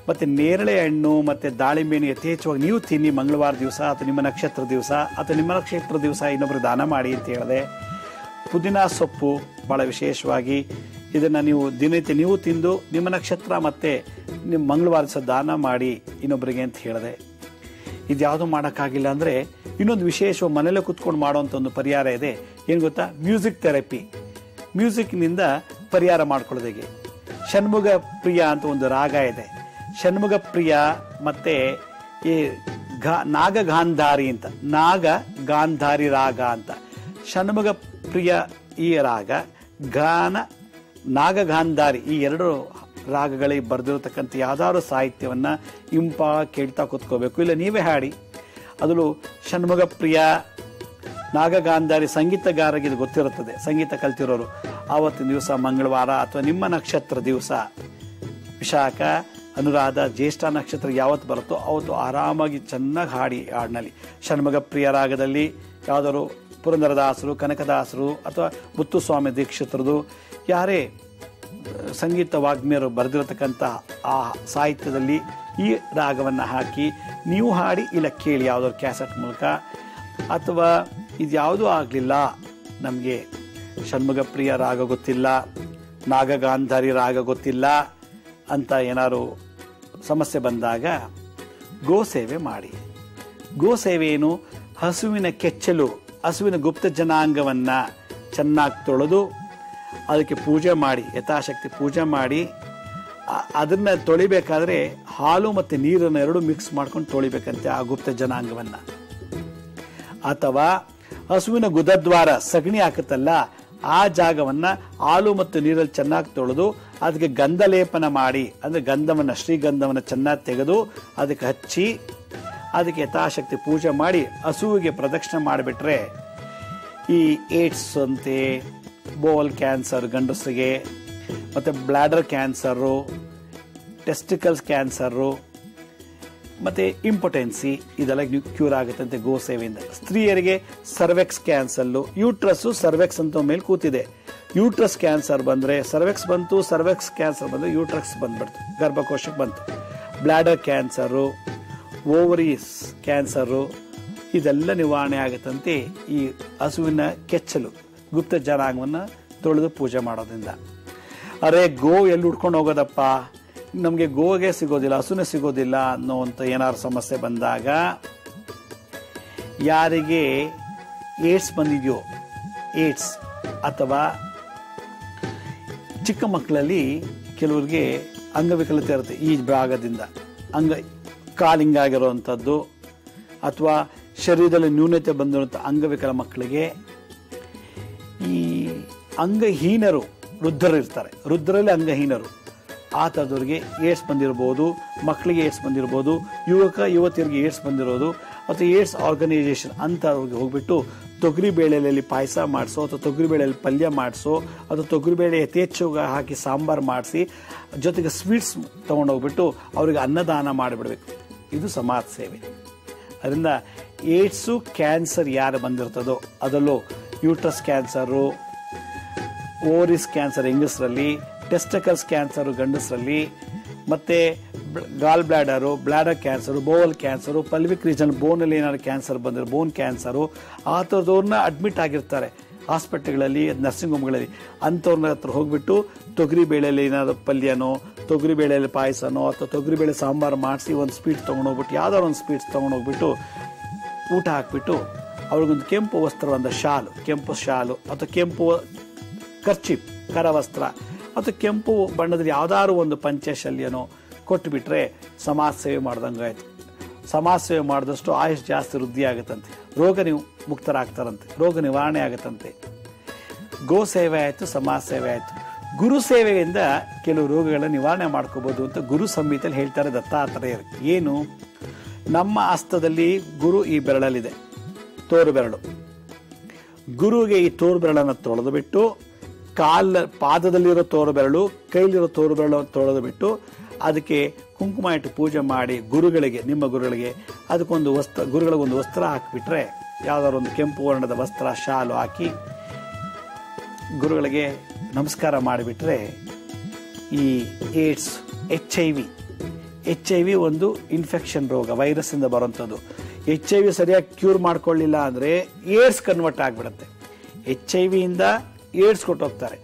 ಮತ್ತು ನೇರಳೆ ಹಣ್ಣು ಮತ್ತು ದಾಳಿಂಬೆಯನ್ನು ಯಥೇಚ್ಛವಾಗಿ ನೀವು ತಿನ್ನಿ ಮಂಗಳವಾರ ದಿವಸ ಅಥವಾ ನಿಮ್ಮ ನಕ್ಷತ್ರ ದಿವಸ, ಅಥವಾ ನಿಮ್ಮ ನಕ್ಷತ್ರ ದಿವಸ ಇನ್ನೊಬ್ಬರು ದಾನ ಮಾಡಿ ಅಂತ ಹೇಳಿದೆ. ಪುದೀನ ಸೊಪ್ಪು ಭಾಳ ವಿಶೇಷವಾಗಿ ಇದನ್ನು ನೀವು ದಿನನಿತ್ಯ ನೀವು ತಿಂದು ನಿಮ್ಮ ನಕ್ಷತ್ರ ಮತ್ತು ನಿಮ್ಮ ಮಂಗಳವಾರ ದಿವಸ ದಾನ ಮಾಡಿ ಇನ್ನೊಬ್ಬರಿಗೆ ಅಂತ ಹೇಳಿದೆ. ಇದ್ಯಾವುದು ಮಾಡೋಕ್ಕಾಗಿಲ್ಲ ಅಂದರೆ ಇನ್ನೊಂದು ವಿಶೇಷ ಮನೇಲೆ ಕುತ್ಕೊಂಡು ಮಾಡೋವಂಥ ಒಂದು ಪರಿಹಾರ ಇದೆ. ಏನು ಗೊತ್ತಾ? Music therapy. ಮ್ಯೂಸಿಕ್ನಿಂದ ಪರಿಹಾರ ಮಾಡ್ಕೊಳ್ಳೋದಿಗೆ ಷಣ್ಮುಗ ಪ್ರಿಯ ಅಂತ ಒಂದು ರಾಗ ಇದೆ. ಷಣ್ಮುಗ ಪ್ರಿಯ ಮತ್ತು ಈ ನಾಗಗಾಂಧಾರಿ ಅಂತ, ನಾಗಗಾಂಧಾರಿ ರಾಗ ಅಂತ. ಷಣ್ಮುಗ ಪ್ರಿಯ ಈ ರಾಗ, ನಾಗಗಾಂಧಾರಿ ಈ ಎರಡು ರಾಗಗಳಿಗೆ ಬರೆದಿರತಕ್ಕಂಥ ಯಾವ್ದಾದ್ರು ಸಾಹಿತ್ಯವನ್ನು ಕೇಳ್ತಾ ಕೂತ್ಕೋಬೇಕು, ಇಲ್ಲ ನೀವೇ ಹಾಡಿ. ಅದರಲ್ಲೂ ಷಣ್ಮುಗ ಪ್ರಿಯ, ನಾಗಗಾಂಧಾರಿ ಸಂಗೀತಗಾರರಿಗೆ ಇದು ಗೊತ್ತಿರುತ್ತದೆ, ಸಂಗೀತ ಕಲ್ತಿರೋರು. ಆವತ್ತಿನ ದಿವಸ ಮಂಗಳವಾರ ಅಥವಾ ನಿಮ್ಮ ನಕ್ಷತ್ರ ದಿವಸ ವಿಶಾಖ, ಅನುರಾಧ, ಜ್ಯೇಷ್ಠ ನಕ್ಷತ್ರ ಯಾವತ್ತು ಬರುತ್ತೋ ಅವತ್ತು ಆರಾಮಾಗಿ ಚೆನ್ನಾಗಿ ಹಾಡಿ. ಹಾಡಿನಲ್ಲಿ ಷಣ್ಮುಗ ಪ್ರಿಯ ರಾಗದಲ್ಲಿ ಯಾವುದಾದ್ರು ಪುರಂದರದಾಸರು, ಕನಕದಾಸರು ಅಥವಾ ಮುತ್ತುಸ್ವಾಮಿ ದೀಕ್ಷಿತರದು ಯಾರೇ ಸಂಗೀತ ವಾಗ್ಮಿಯರು ಬರೆದಿರತಕ್ಕಂಥ ಆ ಸಾಹಿತ್ಯದಲ್ಲಿ ಈ ರಾಗವನ್ನು ಹಾಕಿ ನೀವು ಹಾಡಿ, ಇಲ್ಲ ಕೇಳಿ ಯಾವುದಾದ್ರು ಕ್ಯಾಸೆಟ್ ಮೂಲಕ. ಅಥವಾ ಇದು ಯಾವುದೂ ಆಗಲಿಲ್ಲ, ನಮಗೆ ಷಣ್ಮುಗ ಪ್ರಿಯ ರಾಗ ಗೊತ್ತಿಲ್ಲ, ನಾಗಗಾಂಧಾರಿ ರಾಗ ಗೊತ್ತಿಲ್ಲ ಅಂತ ಏನಾದ್ರು ಸಮಸ್ಯೆ ಬಂದಾಗ ಗೋಸೇವೆ ಮಾಡಿ. ಗೋಸೇವೆ ಏನು? ಹಸುವಿನ ಕೆಚ್ಚಲು, ಹಸುವಿನ ಗುಪ್ತ ಜನಾಂಗವನ್ನು ಚೆನ್ನಾಗಿ ತೊಳೆದು ಅದಕ್ಕೆ ಪೂಜೆ ಮಾಡಿ, ಯಥಾಶಕ್ತಿ ಪೂಜೆ ಮಾಡಿ, ಅದನ್ನು ತೊಳಿಬೇಕಾದ್ರೆ ಹಾಲು ಮತ್ತು ನೀರನ್ನು ಎರಡು ಮಿಕ್ಸ್ ಮಾಡ್ಕೊಂಡು ತೊಳಿಬೇಕಂತೆ ಆ ಗುಪ್ತ ಜನಾಂಗವನ್ನು. ಅಥವಾ ಹಸುವಿನ ಗುದದ್ವಾರ ಸಗಣಿ ಹಾಕುತ್ತಲ್ಲ ಆ ಜಾಗವನ್ನು ಹಾಲು ಮತ್ತು ನೀರಲ್ಲಿ ಚೆನ್ನಾಗಿ ತೊಳೆದು ಅದಕ್ಕೆ ಗಂಧ ಲೇಪನ ಮಾಡಿ, ಅಂದರೆ ಗಂಧವನ್ನು, ಶ್ರೀಗಂಧವನ್ನು ಚೆನ್ನಾಗಿ ತೆಗೆದು ಅದಕ್ಕೆ ಹಚ್ಚಿ ಅದಕ್ಕೆ ಯಥಾಶಕ್ತಿ ಪೂಜೆ ಮಾಡಿ ಹಸುವಿಗೆ ಪ್ರದಕ್ಷಿಣೆ ಮಾಡಿಬಿಟ್ರೆ ಈ ಏಡ್ಸ್ ಅಂತೆ, ಬೋಲ್ ಕ್ಯಾನ್ಸರ್ ಗಂಡಸರಿಗೆ, ಮತ್ತು ಬ್ಲಾಡರ್ ಕ್ಯಾನ್ಸರು, ಟೆಸ್ಟಿಕಲ್ಸ್ ಕ್ಯಾನ್ಸರು ಮತ್ತು ಇಂಪೊಟೆನ್ಸಿ ಇದೆಲ್ಲ ಕ್ಯೂರ್ ಆಗುತ್ತಂತೆ ಗೋಸೇವೆಯಿಂದ. ಸ್ತ್ರೀಯರಿಗೆ ಸರ್ವೆಕ್ಸ್ ಕ್ಯಾನ್ಸಲ್ಲು, ಯೂಟ್ರಸ್ಸು ಸರ್ವೆಕ್ಸ್ ಅಂತ ಮೇಲೆ ಕೂತಿದೆ. ಯೂಟ್ರಸ್ ಕ್ಯಾನ್ಸರ್ ಬಂದರೆ ಸರ್ವೆಕ್ಸ್ ಬಂತು, ಸರ್ವೆಕ್ಸ್ ಕ್ಯಾನ್ಸರ್ ಬಂದರೆ ಯೂಟ್ರಸ್ ಬಂದ್ಬಿಡ್ತು, ಗರ್ಭಕೋಶಕ್ಕೆ ಬಂತು. ಬ್ಲಾಡರ್ ಕ್ಯಾನ್ಸರು, ಓವರೀಸ್ ಕ್ಯಾನ್ಸರು ಇದೆಲ್ಲ ನಿವಾರಣೆ ಆಗುತ್ತಂತೆ ಈ ಹಸುವಿನ ಕೆಚ್ಚಲು ಗುಪ್ತ ಜನಾಂಗವನ್ನು ತೊಳೆದು ಪೂಜೆ ಮಾಡೋದ್ರಿಂದ. ಅರೆ ಗೋ ಎಲ್ಲಿ ಉಡ್ಕೊಂಡು ಹೋಗೋದಪ್ಪ, ನಮಗೆ ಗೋಗೆ ಸಿಗೋದಿಲ್ಲ, ಹಸುನೇ ಸಿಗೋದಿಲ್ಲ ಅನ್ನೋಂಥ ಏನಾದ್ರು ಸಮಸ್ಯೆ ಬಂದಾಗ, ಯಾರಿಗೆ ಏಡ್ಸ್ ಬಂದಿದೆಯೋ, ಏಡ್ಸ್ ಅಥವಾ ಚಿಕ್ಕ ಮಕ್ಕಳಲ್ಲಿ ಕೆಲವರಿಗೆ ಅಂಗವಿಕಲತೆ ಇರುತ್ತೆ, ಈ ಭಾಗದಿಂದ ಕಾಲಿಂಗಾಗಿರುವಂಥದ್ದು ಅಥವಾ ಶರೀರದಲ್ಲಿ ನ್ಯೂನತೆ ಬಂದಿರುವಂಥ ಅಂಗವಿಕಲ ಮಕ್ಕಳಿಗೆ, ಈ ಅಂಗಹೀನರು ವೃದ್ಧರು ಇರ್ತಾರೆ, ವೃದ್ಧರಲ್ಲಿ ಅಂಗಹೀನರು, ಆ ಥರದವ್ರಿಗೆ ಏಡ್ಸ್ ಬಂದಿರ್ಬೋದು, ಮಕ್ಕಳಿಗೆ ಏಡ್ಸ್ ಬಂದಿರ್ಬೋದು, ಯುವತಿಯರಿಗೆ ಏಡ್ಸ್ ಬಂದಿರೋದು, ಅಥವಾ ಏಡ್ಸ್ ಆರ್ಗನೈಸೇಷನ್ ಅಂಥವ್ರಿಗೆ ಹೋಗ್ಬಿಟ್ಟು ತೊಗರಿಬೇಳೆಯಲ್ಲಿ ಪಾಯಸ ಮಾಡಿಸೋ ಅಥವಾ ತೊಗರಿಬೇಳೆಯಲ್ಲಿ ಪಲ್ಯ ಮಾಡಿಸೋ ಅಥವಾ ತೊಗರಿಬೇಳೆ ಯಥೇಚ್ಛವಾಗಿ ಹಾಕಿ ಸಾಂಬಾರು ಮಾಡಿಸಿ ಜೊತೆಗೆ ಸ್ವೀಟ್ಸ್ ತೊಗೊಂಡೋಗ್ಬಿಟ್ಟು ಅವ್ರಿಗೆ ಅನ್ನದಾನ ಮಾಡಿಬಿಡ್ಬೇಕು. ಇದು ಸಮಾಜ ಸೇವೆ. ಅದರಿಂದ ಏಡ್ಸು ಕ್ಯಾನ್ಸರ್ ಯಾರು ಬಂದಿರ್ತದೋ, ಅದರಲ್ಲೂ ಯೂಟ್ರಸ್ ಕ್ಯಾನ್ಸರು, ಓರಿಸ್ ಕ್ಯಾನ್ಸರ್ ಹೆಂಗಸರಲ್ಲಿ, ಟೆಸ್ಟಿಕಲ್ಸ್ ಕ್ಯಾನ್ಸರು ಗಂಡಸರಲ್ಲಿ, ಮತ್ತು gall bladder, bladder cancer, bowel cancer, pelvic region ಬೋನಲ್ಲಿ ಏನಾದ್ರು ಕ್ಯಾನ್ಸರ್ ಬಂದರೆ ಬೋನ್ ಕ್ಯಾನ್ಸರು, ಆ ಥರದವ್ರನ್ನ ಅಡ್ಮಿಟ್ ಆಗಿರ್ತಾರೆ ಹಾಸ್ಪಿಟಲ್ಗಳಲ್ಲಿ, ನರ್ಸಿಂಗ್ ಹೋಮ್ಗಳಲ್ಲಿ. ಅಂಥವ್ರನ್ನ ಹತ್ರ ಹೋಗ್ಬಿಟ್ಟು ತೊಗರಿಬೇಳೆಯಲ್ಲಿ ಏನಾದ್ರು ಪಲ್ಯನೋ, ತೊಗರಿಬೇಳೆಯಲ್ಲಿ ಪಾಯಸನೋ ಅಥವಾ ತೊಗರಿಬೇಳೆ ಸಾಂಬಾರು ಮಾಡಿಸಿ ಒಂದು ಸ್ವೀಟ್ ತೊಗೊಂಡೋಗ್ಬಿಟ್ಟು, ಯಾವ್ದಾದ್ರು ಒಂದು ಸ್ವೀಟ್ಸ್ ತೊಗೊಂಡೋಗ್ಬಿಟ್ಟು ಊಟ ಹಾಕ್ಬಿಟ್ಟು ಅವ್ರಿಗೊಂದು ಕೆಂಪು ವಸ್ತ್ರವಂದ ಶಾಲು, ಕೆಂಪು ಶಾಲು ಅಥವಾ ಕೆಂಪು ಕರ್ಚಿಪ್ ಕರವಸ್ತ್ರ ಅಥವಾ ಕೆಂಪು ಬಣ್ಣದಲ್ಲಿ ಯಾವ್ದಾದ್ರು ಒಂದು ಪಂಚಶಲ್ಯನೋ ಕೊಟ್ಟುಬಿಟ್ರೆ ಸಮಾಜ ಸೇವೆ ಮಾಡ್ದಂಗೆ ಆಯಿತು. ಸಮಾಜ ಸೇವೆ ಮಾಡಿದಷ್ಟು ಆಯುಷ್ ಜಾಸ್ತಿ ವೃದ್ಧಿ ಆಗುತ್ತಂತೆ, ರೋಗ ಮುಕ್ತರಾಗ್ತಾರಂತೆ, ರೋಗ ನಿವಾರಣೆ ಆಗುತ್ತಂತೆ. ಗೋ ಸೇವೆ ಆಯಿತು, ಸಮಾಜ ಸೇವೆ ಆಯಿತು. ಗುರು ಸೇವೆಯಿಂದ ಕೆಲವು ರೋಗಗಳನ್ನ ನಿವಾರಣೆ ಮಾಡ್ಕೋಬಹುದು ಅಂತ ಗುರು ಸಂಹಿತೆಯಲ್ಲಿ ಹೇಳ್ತಾರೆ ದತ್ತಾತ್ರೇಯರು. ಏನು? ನಮ್ಮ ಹಸ್ತದಲ್ಲಿ ಗುರು ಈ ಬೆರಳಲ್ಲಿದೆ, ತೋರು ಬೆರಳು. ಗುರುಗೆ ಈ ತೋರು ಬೆರಳನ್ನು ತೊಳೆದು ಬಿಟ್ಟು, ಪಾದದಲ್ಲಿರೋ ತೋರು ಬೆರಳು, ಕೈಲಿರೋ ತೋರು ಬೆರಳು ತೊಳೆದು ಬಿಟ್ಟು ಅದಕ್ಕೆ ಕುಂಕುಮ ಇಟ್ಟು ಪೂಜೆ ಮಾಡಿ ಗುರುಗಳಿಗೆ, ನಿಮ್ಮ ಗುರುಗಳಿಗೆ ಅದಕ್ಕೊಂದು ಗುರುಗಳಿಗೊಂದು ವಸ್ತ್ರ ಹಾಕಿಬಿಟ್ರೆ, ಯಾವ್ದಾದ್ರು ಒಂದು ಕೆಂಪು ವರ್ಣದ ವಸ್ತ್ರ ಶಾಲು ಹಾಕಿ ಗುರುಗಳಿಗೆ ನಮಸ್ಕಾರ ಮಾಡಿಬಿಟ್ರೆ, ಈ ಏಡ್ಸ್, HIV ಒಂದು ಇನ್ಫೆಕ್ಷನ್ ರೋಗ, ವೈರಸ್ ಇಂದ ಬರುವಂಥದ್ದು. HIV ಸರಿಯಾಗಿ ಕ್ಯೂರ್ ಮಾಡ್ಕೊಳ್ಳಿಲ್ಲ ಅಂದರೆ ಏಡ್ಸ್ ಕನ್ವರ್ಟ್ ಆಗಿಬಿಡುತ್ತೆ. HIV ಇಂದ ಏಡ್ಸ್ ಕೊಟ್ಟೋಗ್ತಾರೆ.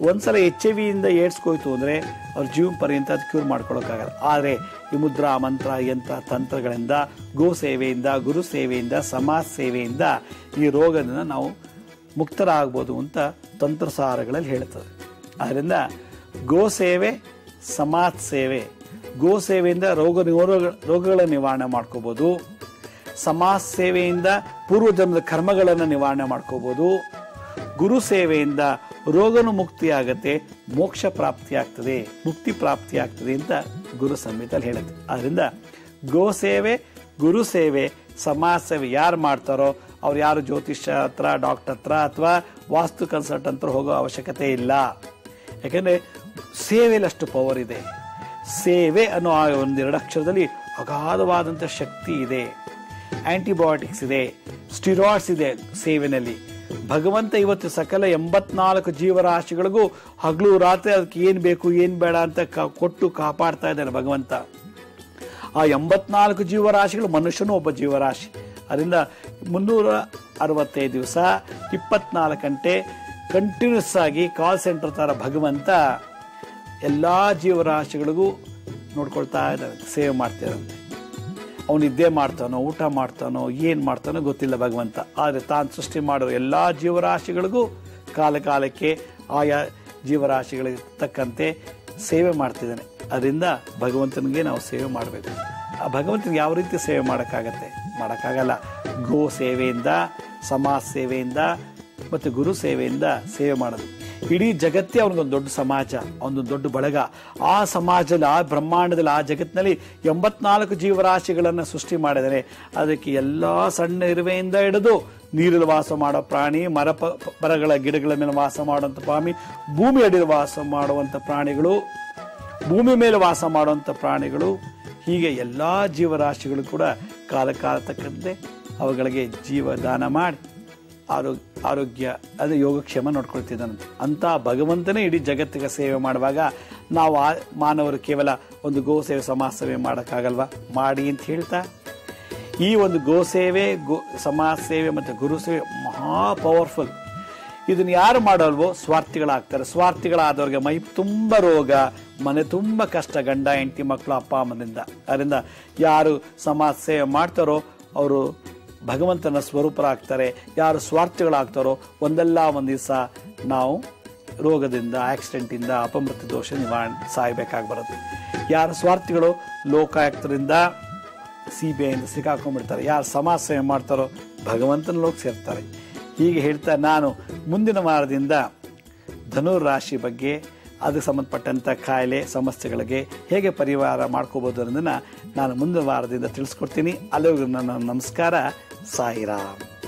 ಒಂದ್ಸಲ HIV ಇಂದ ಏಡ್ಸ್ ಹೋಯ್ತು ಅಂದರೆ ಅವ್ರ ಜೀವನ ಪರ್ಯಂತ ಅದು ಕ್ಯೂರ್ ಮಾಡ್ಕೊಳ್ಳೋಕ್ಕಾಗಲ್ಲ. ಆದರೆ ಈ ಮುದ್ರಾ ಮಂತ್ರ ಯಂತ್ರ ತಂತ್ರಗಳಿಂದ, ಗೋ ಸೇವೆಯಿಂದ, ಗುರು ಸೇವೆಯಿಂದ, ಸಮಾಜ ಸೇವೆಯಿಂದ ಈ ರೋಗದಿಂದ ನಾವು ಮುಕ್ತರಾಗ್ಬೋದು ಅಂತ ತಂತ್ರಸಾರಗಳಲ್ಲಿ ಹೇಳ್ತದೆ. ಆದ್ದರಿಂದ ಗೋ ಸೇವೆ, ಸಮಾಜ ಸೇವೆ, ಗೋ ಸೇವೆಯಿಂದ ರೋಗಗಳ ನಿವಾರಣೆ ಮಾಡ್ಕೋಬೋದು, ಸಮಾಜ ಸೇವೆಯಿಂದ ಪೂರ್ವಜನ್ಮದ ಕರ್ಮಗಳನ್ನು ನಿವಾರಣೆ ಮಾಡ್ಕೋಬೋದು, ಗುರು ಸೇವೆಯಿಂದ ರೋಗನು ಮುಕ್ತಿ ಆಗತ್ತೆ, ಮೋಕ್ಷ ಪ್ರಾಪ್ತಿ ಆಗ್ತದೆ, ಮುಕ್ತಿ ಪ್ರಾಪ್ತಿ ಆಗ್ತದೆ ಅಂತ ಗುರು ಸಂಹಿತೆಯಲ್ಲಿ ಹೇಳುತ್ತೆ. ಅದರಿಂದ ಗೋ ಸೇವೆ, ಗುರು ಸೇವೆ, ಸಮಾಜ ಸೇವೆ ಯಾರು ಮಾಡ್ತಾರೋ ಅವ್ರು ಯಾರು ಜ್ಯೋತಿಷ್ಯ ಹತ್ರ, ಡಾಕ್ಟರ್ ಹತ್ರ ಅಥವಾ ವಾಸ್ತು ಕನ್ಸಲ್ಟೆಂಟ್ ಹತ್ರ ಹೋಗೋ ಅವಶ್ಯಕತೆ ಇಲ್ಲ. ಯಾಕೆಂದರೆ ಸೇವೆಯಲ್ಲಿ ಅಷ್ಟು ಪವರ್ ಇದೆ. ಸೇವೆ ಅನ್ನೋ ಆ ಒಂದೆರಡು ಅಕ್ಷರದಲ್ಲಿ ಅಗಾಧವಾದಂಥ ಶಕ್ತಿ ಇದೆ. ಆಂಟಿಬಯೋಟಿಕ್ಸ್ ಇದೆ, ಸ್ಟಿರಾಯ್ಡ್ಸ್ ಇದೆ ಸೇವೆನಲ್ಲಿ. ಭಗವಂತ ಇವತ್ತು ಸಕಲ 84 ಜೀವರಾಶಿಗಳಿಗೂ ಹಗಲು ರಾತ್ರಿ ಅದಕ್ಕೆ ಏನು ಬೇಕು ಏನು ಬೇಡ ಅಂತ ಕೊಟ್ಟು ಕಾಪಾಡ್ತಾ ಇದ್ದಾನೆ ಭಗವಂತ. ಆ 84 ಜೀವರಾಶಿಗಳು ಮನುಷ್ಯನೂ ಒಬ್ಬ ಜೀವರಾಶಿ. ಅದರಿಂದ 365 ದಿವಸ 24 ಗಂಟೆ ಕಂಟಿನ್ಯೂಸ್ ಆಗಿ ಕಾಲ್ ಸೆಂಟರ್ ತರ ಭಗವಂತ ಎಲ್ಲ ಜೀವರಾಶಿಗಳಿಗೂ ನೋಡ್ಕೊಳ್ತಾ ಇದ್ದಾನೆ, ಸೇವೆ ಮಾಡ್ತಿರಂತೆ. ಅವನು ನಿದ್ದೆ ಮಾಡ್ತಾನೋ, ಊಟ ಮಾಡ್ತಾನೋ, ಏನು ಮಾಡ್ತಾನೋ ಗೊತ್ತಿಲ್ಲ ಭಗವಂತ. ಆದರೆ ತಾನು ಸೃಷ್ಟಿ ಮಾಡೋ ಎಲ್ಲ ಜೀವರಾಶಿಗಳಿಗೂ ಕಾಲಕ್ಕೆ ಆಯಾ ಜೀವರಾಶಿಗಳಿಗೆ ತಕ್ಕಂತೆ ಸೇವೆ ಮಾಡ್ತಿದ್ದಾನೆ. ಅದರಿಂದ ಭಗವಂತನಿಗೆ ನಾವು ಸೇವೆ ಮಾಡಬೇಕು. ಆ ಭಗವಂತನಿಗೆ ಯಾವ ರೀತಿ ಸೇವೆ ಮಾಡೋಕ್ಕಾಗಲ್ಲ. ಗೋ ಸೇವೆಯಿಂದ, ಸಮಾಜ ಸೇವೆಯಿಂದ ಮತ್ತು ಗುರು ಸೇವೆಯಿಂದ ಸೇವೆ ಮಾಡೋದು. ಇಡೀ ಜಗತ್ತೇ ಅವನಿಗೊಂದು ದೊಡ್ಡ ಸಮಾಜ, ಒಂದು ದೊಡ್ಡ ಬಳಗ. ಆ ಸಮಾಜದಲ್ಲಿ, ಆ ಬ್ರಹ್ಮಾಂಡದಲ್ಲಿ, ಆ ಜಗತ್ತಿನಲ್ಲಿ 84 ಜೀವರಾಶಿಗಳನ್ನು ಸೃಷ್ಟಿ ಮಾಡಿದರೆ ಅದಕ್ಕೆ ಎಲ್ಲ ಸಣ್ಣ ಇರುವೆಯಿಂದ ಹಿಡಿದು ನೀರಲ್ಲಿ ವಾಸ ಮಾಡೋ ಪ್ರಾಣಿ, ಮರಗಳ ಗಿಡಗಳ ಮೇಲೆ ವಾಸ ಮಾಡುವಂಥ ಪ್ರಾಣಿ, ಭೂಮಿ ಅಡಿಯಲ್ಲಿ ವಾಸ ಮಾಡುವಂಥ ಪ್ರಾಣಿಗಳು, ಭೂಮಿ ಮೇಲೆ ವಾಸ ಮಾಡುವಂಥ ಪ್ರಾಣಿಗಳು, ಹೀಗೆ ಎಲ್ಲ ಜೀವರಾಶಿಗಳು ಕೂಡ ಕಾಲ ತಕ್ಕಂತೆ ಅವುಗಳಿಗೆ ಜೀವದಾನ ಮಾಡಿ ಆರೋಗ್ಯ ಅದು ಯೋಗಕ್ಷೇಮ ನೋಡ್ಕೊಳ್ತಿದ್ದಾನಂತೆ. ಅಂತ ಭಗವಂತನೇ ಇಡೀ ಜಗತ್ತಿಗೆ ಸೇವೆ ಮಾಡುವಾಗ ನಾವು ಮಾನವರು ಕೇವಲ ಒಂದು ಗೋ ಸೇವೆ, ಸಮಾಜ ಸೇವೆ ಮಾಡೋಕ್ಕಾಗಲ್ವಾ? ಮಾಡಿ ಅಂತ ಹೇಳ್ತಾ ಈ ಒಂದು ಗೋ ಸೇವೆ, ಸಮಾಜ ಸೇವೆ ಮತ್ತು ಗುರು ಸೇವೆ ಮಹಾ ಪವರ್ಫುಲ್. ಇದನ್ನು ಯಾರು ಮಾಡೋಲ್ವೋ ಸ್ವಾರ್ಥಿಗಳಾಗ್ತಾರೆ. ಸ್ವಾರ್ಥಿಗಳಾದವ್ರಿಗೆ ಮೈ ತುಂಬ ರೋಗ, ಮನೆ ತುಂಬ ಕಷ್ಟ, ಗಂಡ ಹೆಂಡತಿ ಮಕ್ಕಳು ಅಪ್ಪ ಅಮ್ಮನಿಂದ. ಅದರಿಂದ ಯಾರು ಸಮಾಜ ಸೇವೆ ಮಾಡ್ತಾರೋ ಅವರು ಭಗವಂತನ ಸ್ವರೂಪರಾಗ್ತಾರೆ. ಯಾರು ಸ್ವಾರ್ಥಿಗಳಾಗ್ತಾರೋ ಒಂದಲ್ಲ ಒಂದು ದಿವಸ ನಾವು ರೋಗದಿಂದ, ಆಕ್ಸಿಡೆಂಟಿಂದ, ಅಪಮೃತ್ಯು ದೋಷ ಸಾಯಬೇಕಾಗಿ ಬರುತ್ತೆ. ಯಾರು ಸ್ವಾರ್ಥಿಗಳು ಲೋಕಾಯುಕ್ತರಿಂದ CBIಯಿಂದ ಸಿಕ್ಕಾಕೊಂಡ್ಬಿಡ್ತಾರೆ. ಯಾರು ಸಮಾಜ ಸೇವೆ ಮಾಡ್ತಾರೋ ಭಗವಂತನ ಲೋಕ ಸೇರ್ತಾರೆ. ಹೀಗೆ ಹೇಳ್ತಾ ನಾನು ಮುಂದಿನ ವಾರದಿಂದ ಧನುರ್ ರಾಶಿ ಬಗ್ಗೆ, ಅದಕ್ಕೆ ಸಂಬಂಧಪಟ್ಟಂಥ ಕಾಯಿಲೆ ಸಮಸ್ಯೆಗಳಿಗೆ ಹೇಗೆ ಪರಿಹಾರ ಮಾಡ್ಕೋಬೋದು ಅನ್ನೋದನ್ನು ನಾನು ಮುಂದಿನ ವಾರದಿಂದ ತಿಳಿಸ್ಕೊಡ್ತೀನಿ. ಅಲ್ಲಿವರೆಗೂ ನನ್ನ ನಮಸ್ಕಾರ. ಸಾಯಿರಾಮ್.